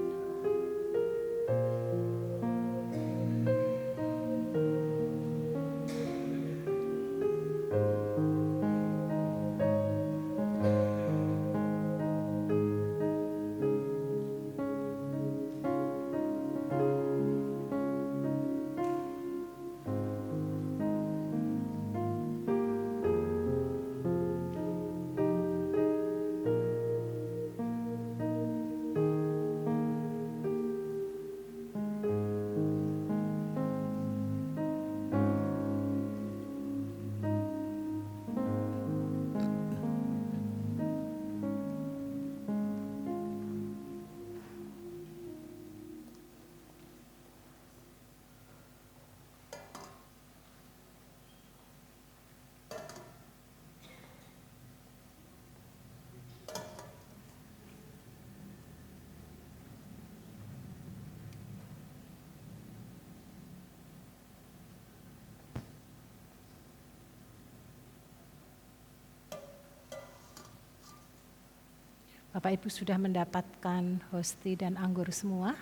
Bapak Ibu sudah mendapatkan hosti dan anggur semua?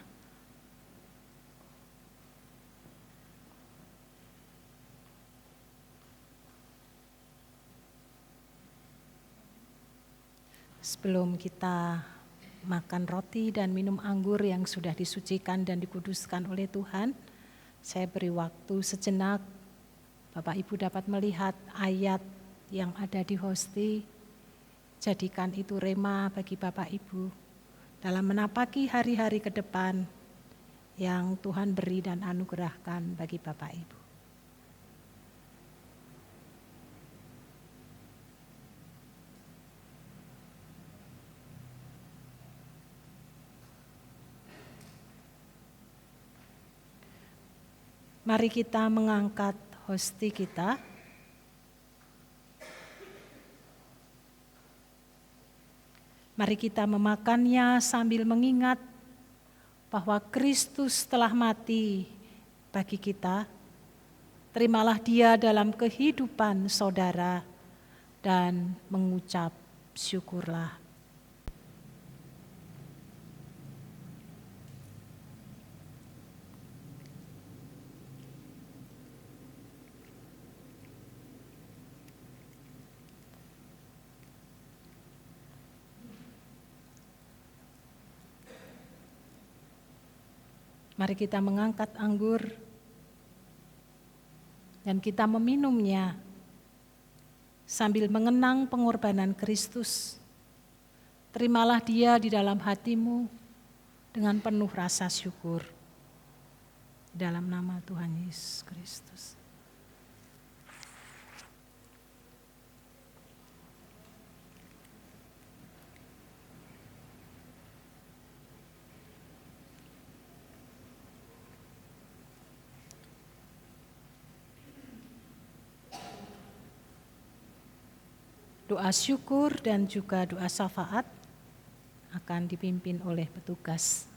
Sebelum kita makan roti dan minum anggur yang sudah disucikan dan dikuduskan oleh Tuhan, saya beri waktu sejenak. Bapak Ibu dapat melihat ayat yang ada di hosti. Jadikan itu rema bagi Bapak Ibu dalam menapaki hari-hari ke depan yang Tuhan beri dan anugerahkan bagi Bapak Ibu. Mari kita mengangkat hosti kita. Mari kita memakannya sambil mengingat bahwa Kristus telah mati bagi kita. Terimalah Dia dalam kehidupan saudara dan mengucap syukurlah. Mari kita mengangkat anggur dan kita meminumnya sambil mengenang pengorbanan Kristus. Terimalah Dia di dalam hatimu dengan penuh rasa syukur. Dalam nama Tuhan Yesus Kristus. Doa syukur dan juga doa syafaat akan dipimpin oleh petugas.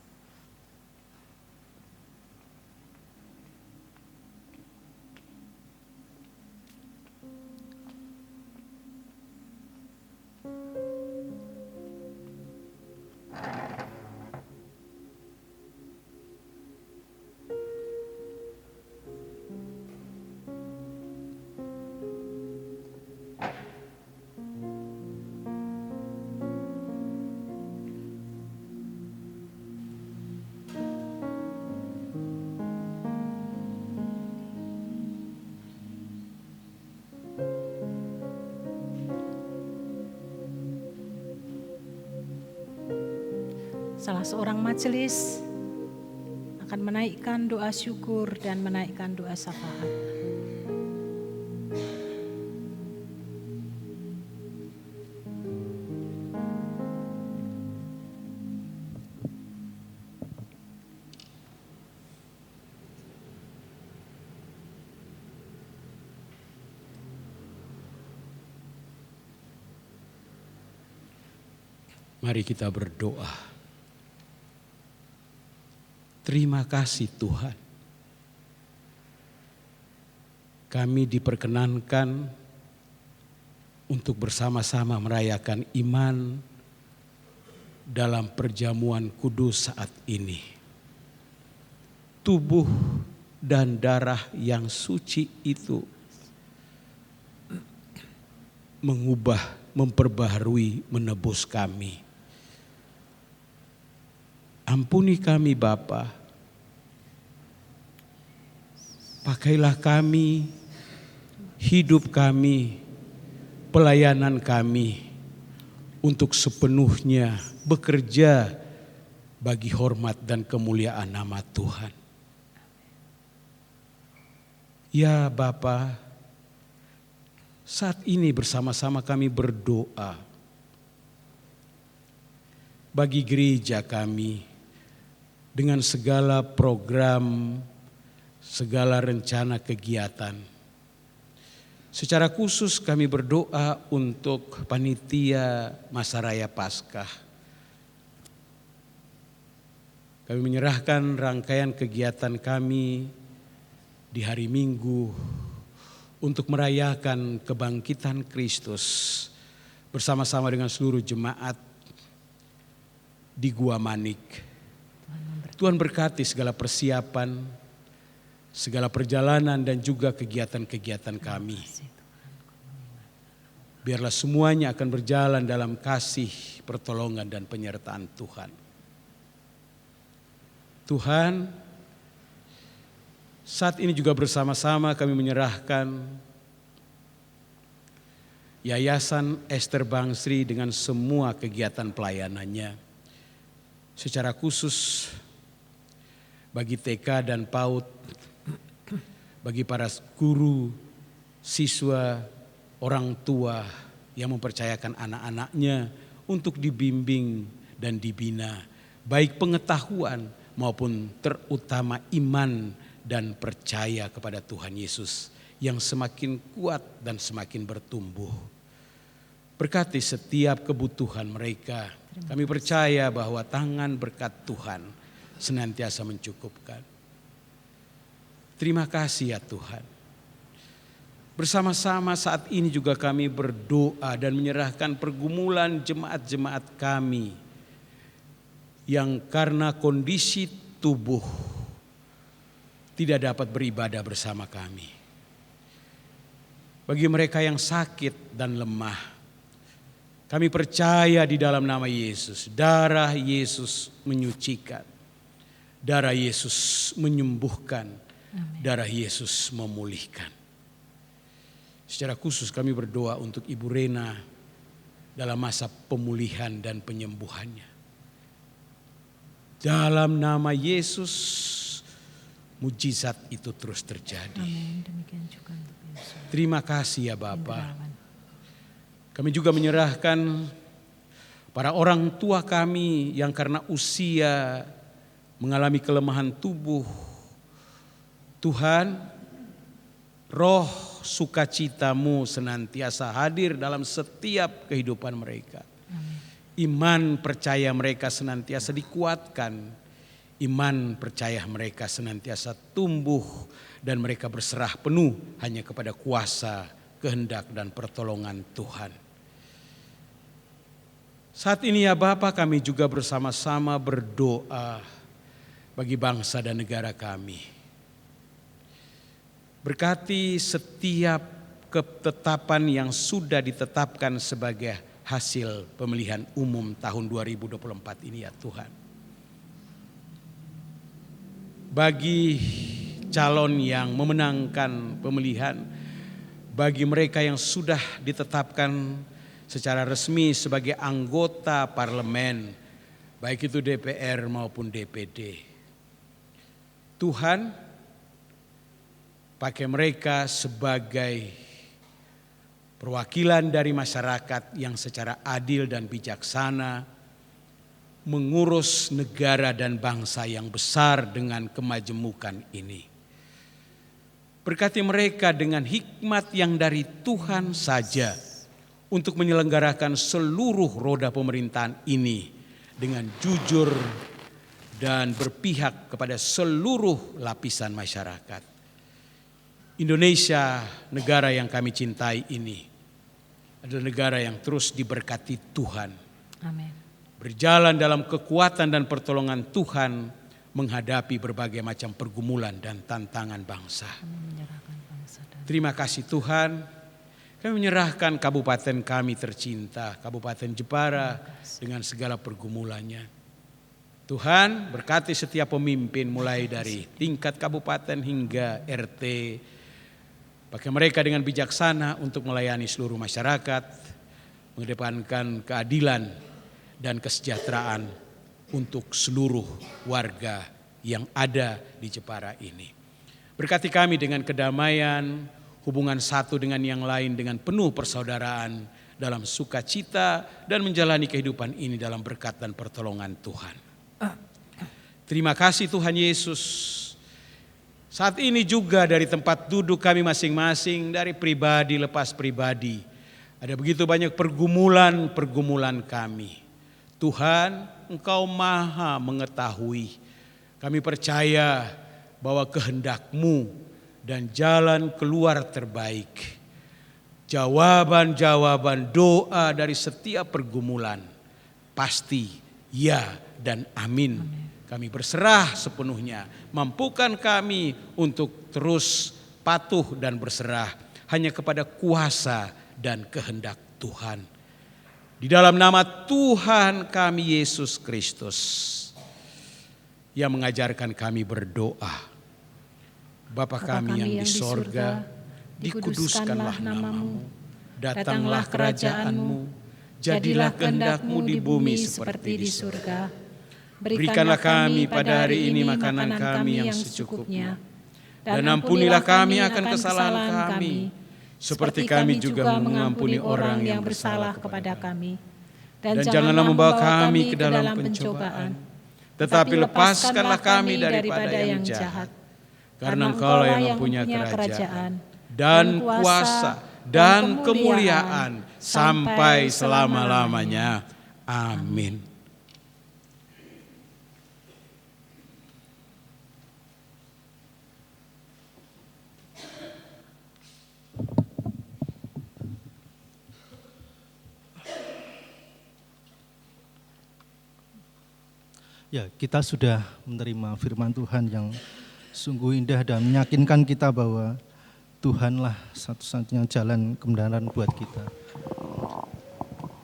Salah seorang majelis akan menaikkan doa syukur dan menaikkan doa syafaat. Mari kita berdoa. Terima kasih Tuhan. Kami diperkenankan untuk bersama-sama merayakan iman dalam perjamuan kudus saat ini. Tubuh dan darah yang suci itu mengubah, memperbaharui, menebus kami. Ampuni kami Bapa. Pakailah kami, hidup kami, pelayanan kami untuk sepenuhnya bekerja bagi hormat dan kemuliaan nama Tuhan. Ya Bapa, saat ini bersama-sama kami berdoa bagi gereja kami dengan segala program, segala rencana kegiatan. Secara khusus kami berdoa untuk panitia Masa Raya Paskah. Kami menyerahkan rangkaian kegiatan kami di hari Minggu untuk merayakan kebangkitan Kristus bersama-sama dengan seluruh jemaat di Gua Manik. Tuhan berkati segala persiapan, segala perjalanan dan juga kegiatan-kegiatan kami. Biarlah semuanya akan berjalan dalam kasih, pertolongan dan penyertaan Tuhan. Tuhan, saat ini juga bersama-sama kami menyerahkan Yayasan Ester Bangsri dengan semua kegiatan pelayanannya. Secara khusus bagi TK dan PAUD, bagi para guru, siswa, orang tua yang mempercayakan anak-anaknya untuk dibimbing dan dibina, baik pengetahuan maupun terutama iman dan percaya kepada Tuhan Yesus yang semakin kuat dan semakin bertumbuh. Berkati setiap kebutuhan mereka. Kami percaya bahwa tangan berkat Tuhan senantiasa mencukupkan. Terima kasih ya Tuhan. Bersama-sama saat ini juga kami berdoa dan menyerahkan pergumulan jemaat-jemaat kami yang karena kondisi tubuh tidak dapat beribadah bersama kami. Bagi mereka yang sakit dan lemah, kami percaya di dalam nama Yesus, darah Yesus menyucikan, darah Yesus menyembuhkan, darah Yesus memulihkan. Secara khusus kami berdoa untuk Ibu Rena dalam masa pemulihan dan penyembuhannya. Dalam nama Yesus, mujizat itu terus terjadi. Amin. Demikian juga untuk Yesus. Terima kasih ya Bapa. Kami juga menyerahkan para orang tua kami yang karena usia mengalami kelemahan tubuh. Tuhan, roh sukacitamu senantiasa hadir dalam setiap kehidupan mereka. Iman percaya mereka senantiasa dikuatkan. Iman percaya mereka senantiasa tumbuh dan mereka berserah penuh hanya kepada kuasa, kehendak dan pertolongan Tuhan. Saat ini ya Bapa, kami juga bersama-sama berdoa bagi bangsa dan negara kami. Berkati setiap ketetapan yang sudah ditetapkan sebagai hasil pemilihan umum tahun 2024 ini ya Tuhan. Bagi calon yang memenangkan pemilihan, bagi mereka yang sudah ditetapkan secara resmi sebagai anggota parlemen, baik itu DPR maupun DPD. Tuhan, pakai mereka sebagai perwakilan dari masyarakat yang secara adil dan bijaksana mengurus negara dan bangsa yang besar dengan kemajemukan ini. Berkati mereka dengan hikmat yang dari Tuhan saja untuk menyelenggarakan seluruh roda pemerintahan ini dengan jujur dan berpihak kepada seluruh lapisan masyarakat. Indonesia, negara yang kami cintai ini, adalah negara yang terus diberkati Tuhan. Amin. Berjalan dalam kekuatan dan pertolongan Tuhan menghadapi berbagai macam pergumulan dan tantangan bangsa. Terima kasih Tuhan. Kami menyerahkan kabupaten kami tercinta, Kabupaten Jepara dengan segala pergumulannya. Tuhan berkati setiap pemimpin mulai dari tingkat kabupaten hingga RT. Pakai mereka dengan bijaksana untuk melayani seluruh masyarakat, mengedepankan keadilan dan kesejahteraan untuk seluruh warga yang ada di Jepara ini. Berkati kami dengan kedamaian, hubungan satu dengan yang lain dengan penuh persaudaraan dalam sukacita dan menjalani kehidupan ini dalam berkat dan pertolongan Tuhan. Terima kasih Tuhan Yesus. Saat ini juga dari tempat duduk kami masing-masing, dari pribadi lepas pribadi, ada begitu banyak pergumulan kami. Tuhan, Engkau Maha mengetahui. Kami percaya bahwa kehendak-Mu dan jalan keluar terbaik, jawaban-jawaban doa dari setiap pergumulan pasti Ya dan amin. Kami berserah sepenuhnya. Mampukan kami untuk terus patuh dan berserah hanya kepada kuasa dan kehendak Tuhan. Di dalam nama Tuhan kami Yesus Kristus yang mengajarkan kami berdoa. Bapa kami yang di sorga, dikuduskanlah namamu, datanglah kerajaanmu, jadilah kehendak-Mu di bumi seperti di surga. Berikanlah kami pada hari ini makanan kami yang secukupnya, dan ampunilah kami akan kesalahan kami, seperti kami juga mengampuni orang yang bersalah kepada kami. Dan janganlah membawa kami ke dalam pencobaan, tetapi lepaskanlah kami daripada yang jahat. Karena Engkaulah yang mempunyai kerajaan, dan kuasa, dan kemuliaan sampai selama-lamanya. Amin. Ya, kita sudah menerima firman Tuhan yang sungguh indah dan meyakinkan kita bahwa Tuhanlah satu-satunya jalan kebenaran buat kita.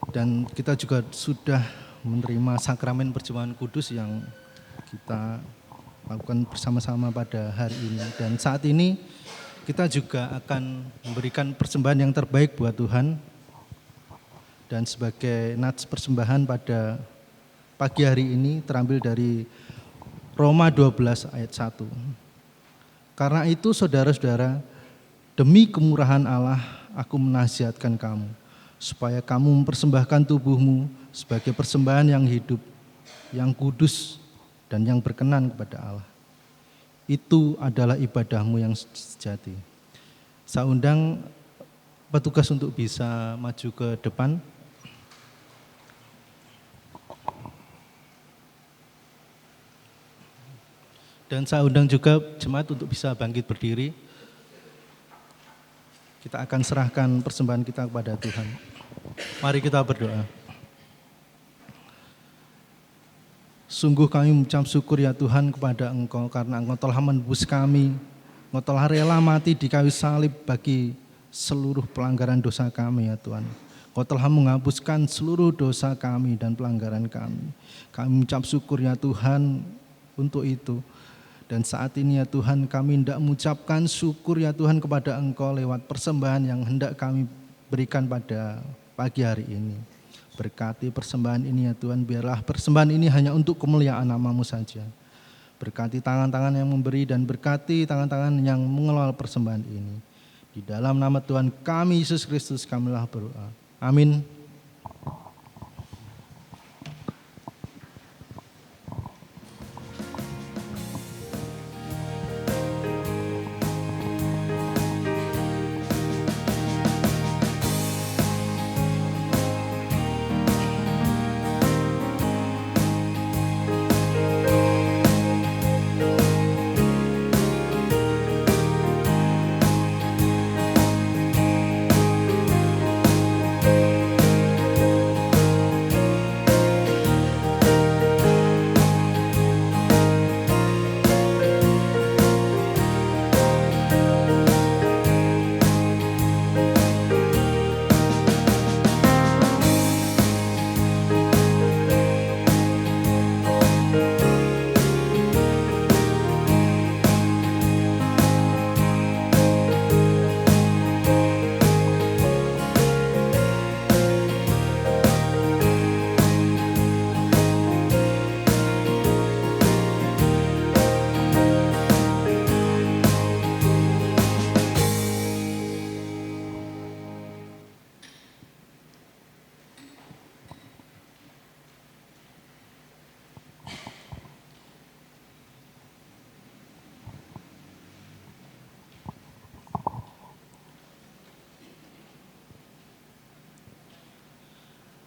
Dan kita juga sudah menerima sakramen perjamuan kudus yang kita lakukan bersama-sama pada hari ini. Dan saat ini kita juga akan memberikan persembahan yang terbaik buat Tuhan. Dan sebagai nats persembahan pada pagi hari ini terambil dari Roma 12 ayat 1. Karena itu saudara-saudara, demi kemurahan Allah aku menasihatkan kamu, supaya kamu mempersembahkan tubuhmu sebagai persembahan yang hidup, yang kudus, dan yang berkenan kepada Allah. Itu adalah ibadahmu yang sejati. Saya undang petugas untuk bisa maju ke depan. Dan saya undang juga jemaat untuk bisa bangkit berdiri. Kita akan serahkan persembahan kita kepada Tuhan. Mari kita berdoa. Sungguh kami mengucap syukur ya Tuhan kepada Engkau karena Engkau telah menebus kami. Engkau telah rela mati di kayu salib bagi seluruh pelanggaran dosa kami ya Tuhan. Engkau telah menghapuskan seluruh dosa kami dan pelanggaran kami. Kami mengucap syukur ya Tuhan untuk itu. Dan saat ini ya Tuhan kami hendak mengucapkan syukur ya Tuhan kepada Engkau lewat persembahan yang hendak kami berikan pada pagi hari ini. Berkati persembahan ini ya Tuhan, biarlah persembahan ini hanya untuk kemuliaan nama-Mu saja. Berkati tangan-tangan yang memberi dan berkati tangan-tangan yang mengelola persembahan ini. Di dalam nama Tuhan kami Yesus Kristus kamilah berdoa. Amin.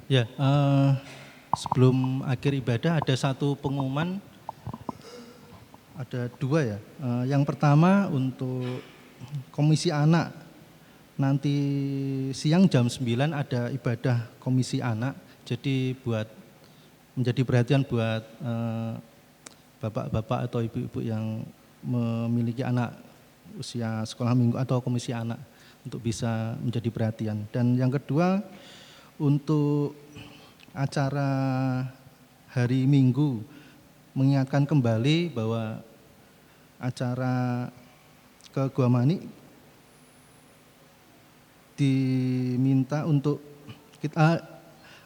Ya, sebelum akhir ibadah ada satu pengumuman, ada dua ya. Yang pertama untuk komisi anak, nanti siang jam 9 ada ibadah komisi anak. Jadi buat menjadi perhatian buat bapak-bapak atau ibu-ibu yang memiliki anak usia sekolah minggu atau komisi anak untuk bisa menjadi perhatian. Dan yang kedua, untuk acara hari Minggu mengingatkan kembali bahwa acara ke Gua Mani diminta untuk kita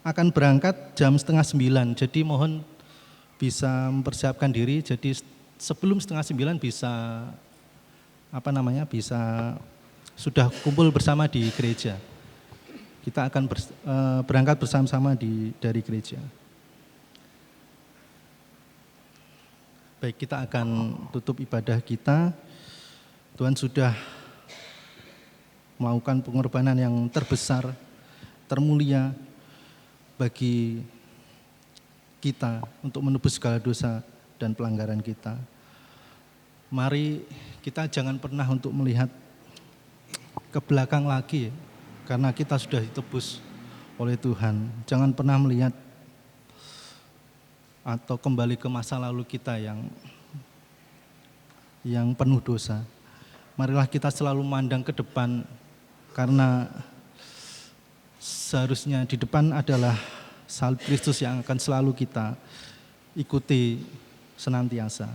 akan berangkat jam 8:30. Jadi mohon bisa mempersiapkan diri. Jadi sebelum 8:30 bisa bisa sudah kumpul bersama di gereja. Kita akan berangkat bersama-sama dari gereja. Baik, kita akan tutup ibadah kita. Tuhan sudah melakukan pengorbanan yang terbesar, termulia bagi kita untuk menebus segala dosa dan pelanggaran kita. Mari kita jangan pernah untuk melihat ke belakang lagi, karena kita sudah ditebus oleh Tuhan. Jangan pernah melihat atau kembali ke masa lalu kita yang penuh dosa. Marilah kita selalu memandang ke depan, karena seharusnya di depan adalah salib Kristus yang akan selalu kita ikuti senantiasa.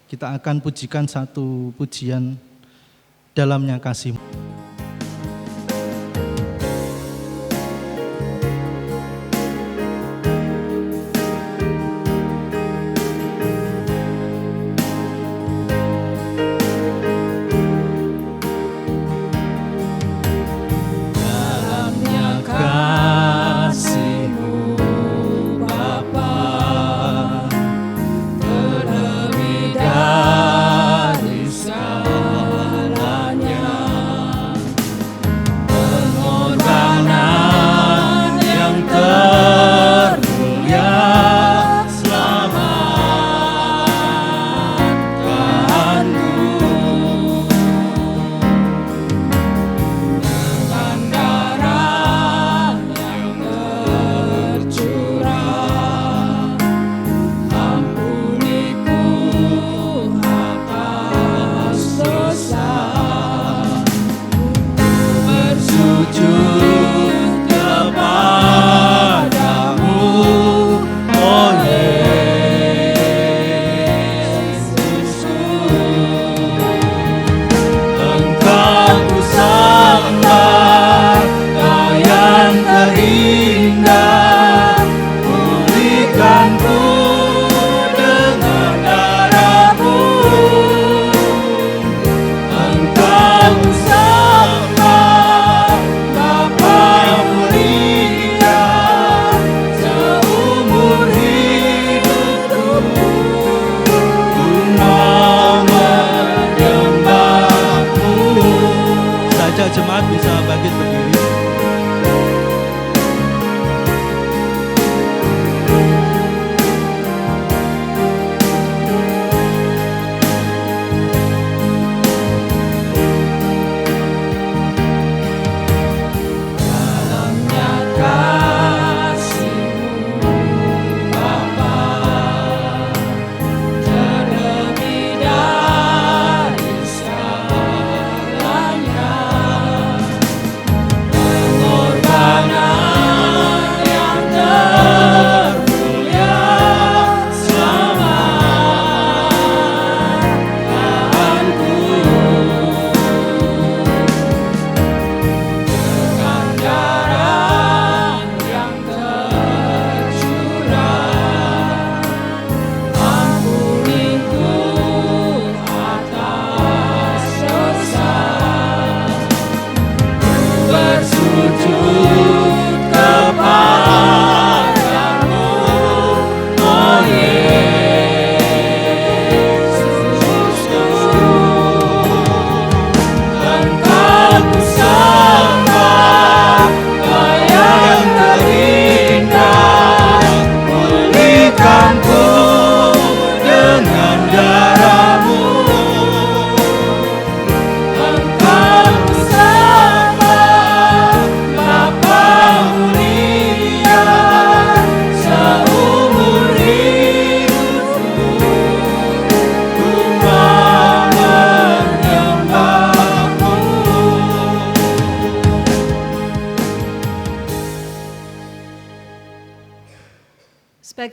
Kita akan pujikan satu pujian, Dalamnya Kasih.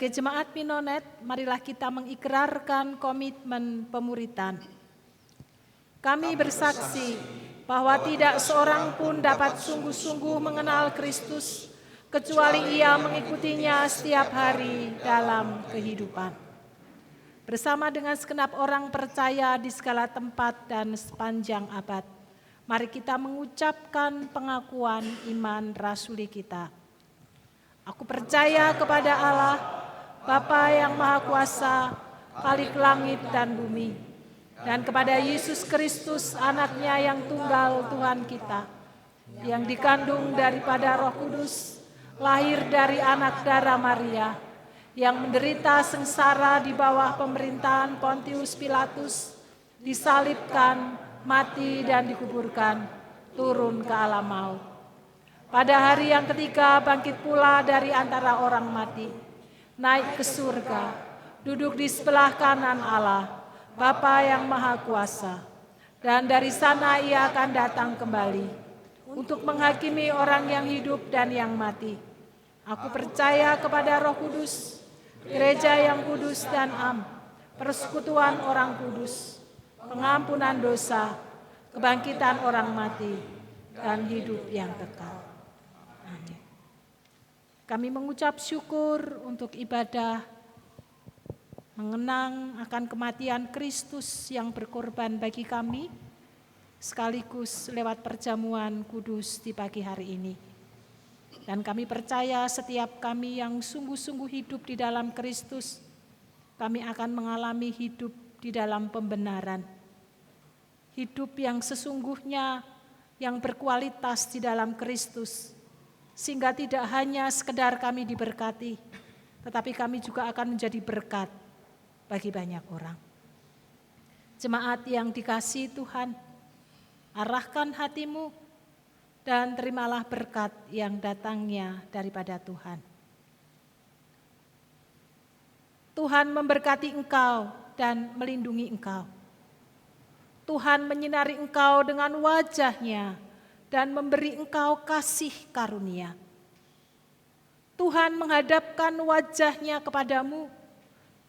Sebagai jemaat Minonet, marilah kita mengikrarkan komitmen pemuritan. Kami bersaksi bahwa tidak seorang pun dapat sungguh-sungguh mengenal Kristus kecuali ia mengikutinya setiap hari dalam kehidupan. Bersama dengan segenap orang percaya di segala tempat dan sepanjang abad, mari kita mengucapkan pengakuan iman rasuli kita. Aku percaya kepada Allah, Bapa yang Maha Kuasa, Khalik langit dan bumi, dan kepada Yesus Kristus, anaknya yang tunggal Tuhan kita, yang dikandung daripada Roh Kudus, lahir dari anak darah Maria, yang menderita sengsara di bawah pemerintahan Pontius Pilatus, disalibkan, mati dan dikuburkan, turun ke alam maut. Pada hari yang ketiga bangkit pula dari antara orang mati, naik ke surga, duduk di sebelah kanan Allah, Bapa yang Maha Kuasa, dan dari sana ia akan datang kembali untuk menghakimi orang yang hidup dan yang mati. Aku percaya kepada Roh Kudus, gereja yang kudus dan am, persekutuan orang kudus, pengampunan dosa, kebangkitan orang mati, dan hidup yang kekal. Amin. Kami mengucap syukur untuk ibadah mengenang akan kematian Kristus yang berkorban bagi kami, sekaligus lewat perjamuan kudus di pagi hari ini. Dan kami percaya setiap kami yang sungguh-sungguh hidup di dalam Kristus, kami akan mengalami hidup di dalam pembenaran. Hidup yang sesungguhnya, yang berkualitas di dalam Kristus, sehingga tidak hanya sekedar kami diberkati, tetapi kami juga akan menjadi berkat bagi banyak orang. Jemaat yang dikasihi Tuhan, arahkan hatimu dan terimalah berkat yang datangnya daripada Tuhan. Tuhan memberkati engkau dan melindungi engkau. Tuhan menyinari engkau dengan wajah-Nya dan memberi engkau kasih karunia. Tuhan menghadapkan wajah-Nya kepadamu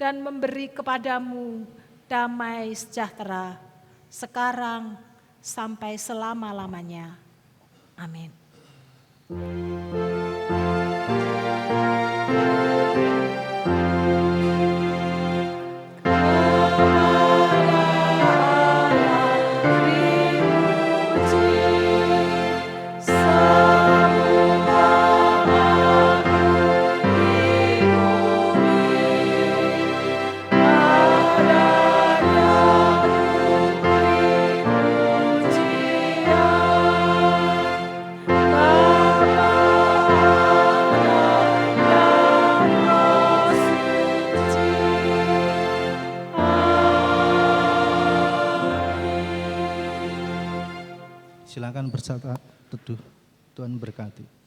dan memberi kepadamu damai sejahtera sekarang sampai selama-lamanya. Amin. Silakan bersatu teduh. Tuhan berkati.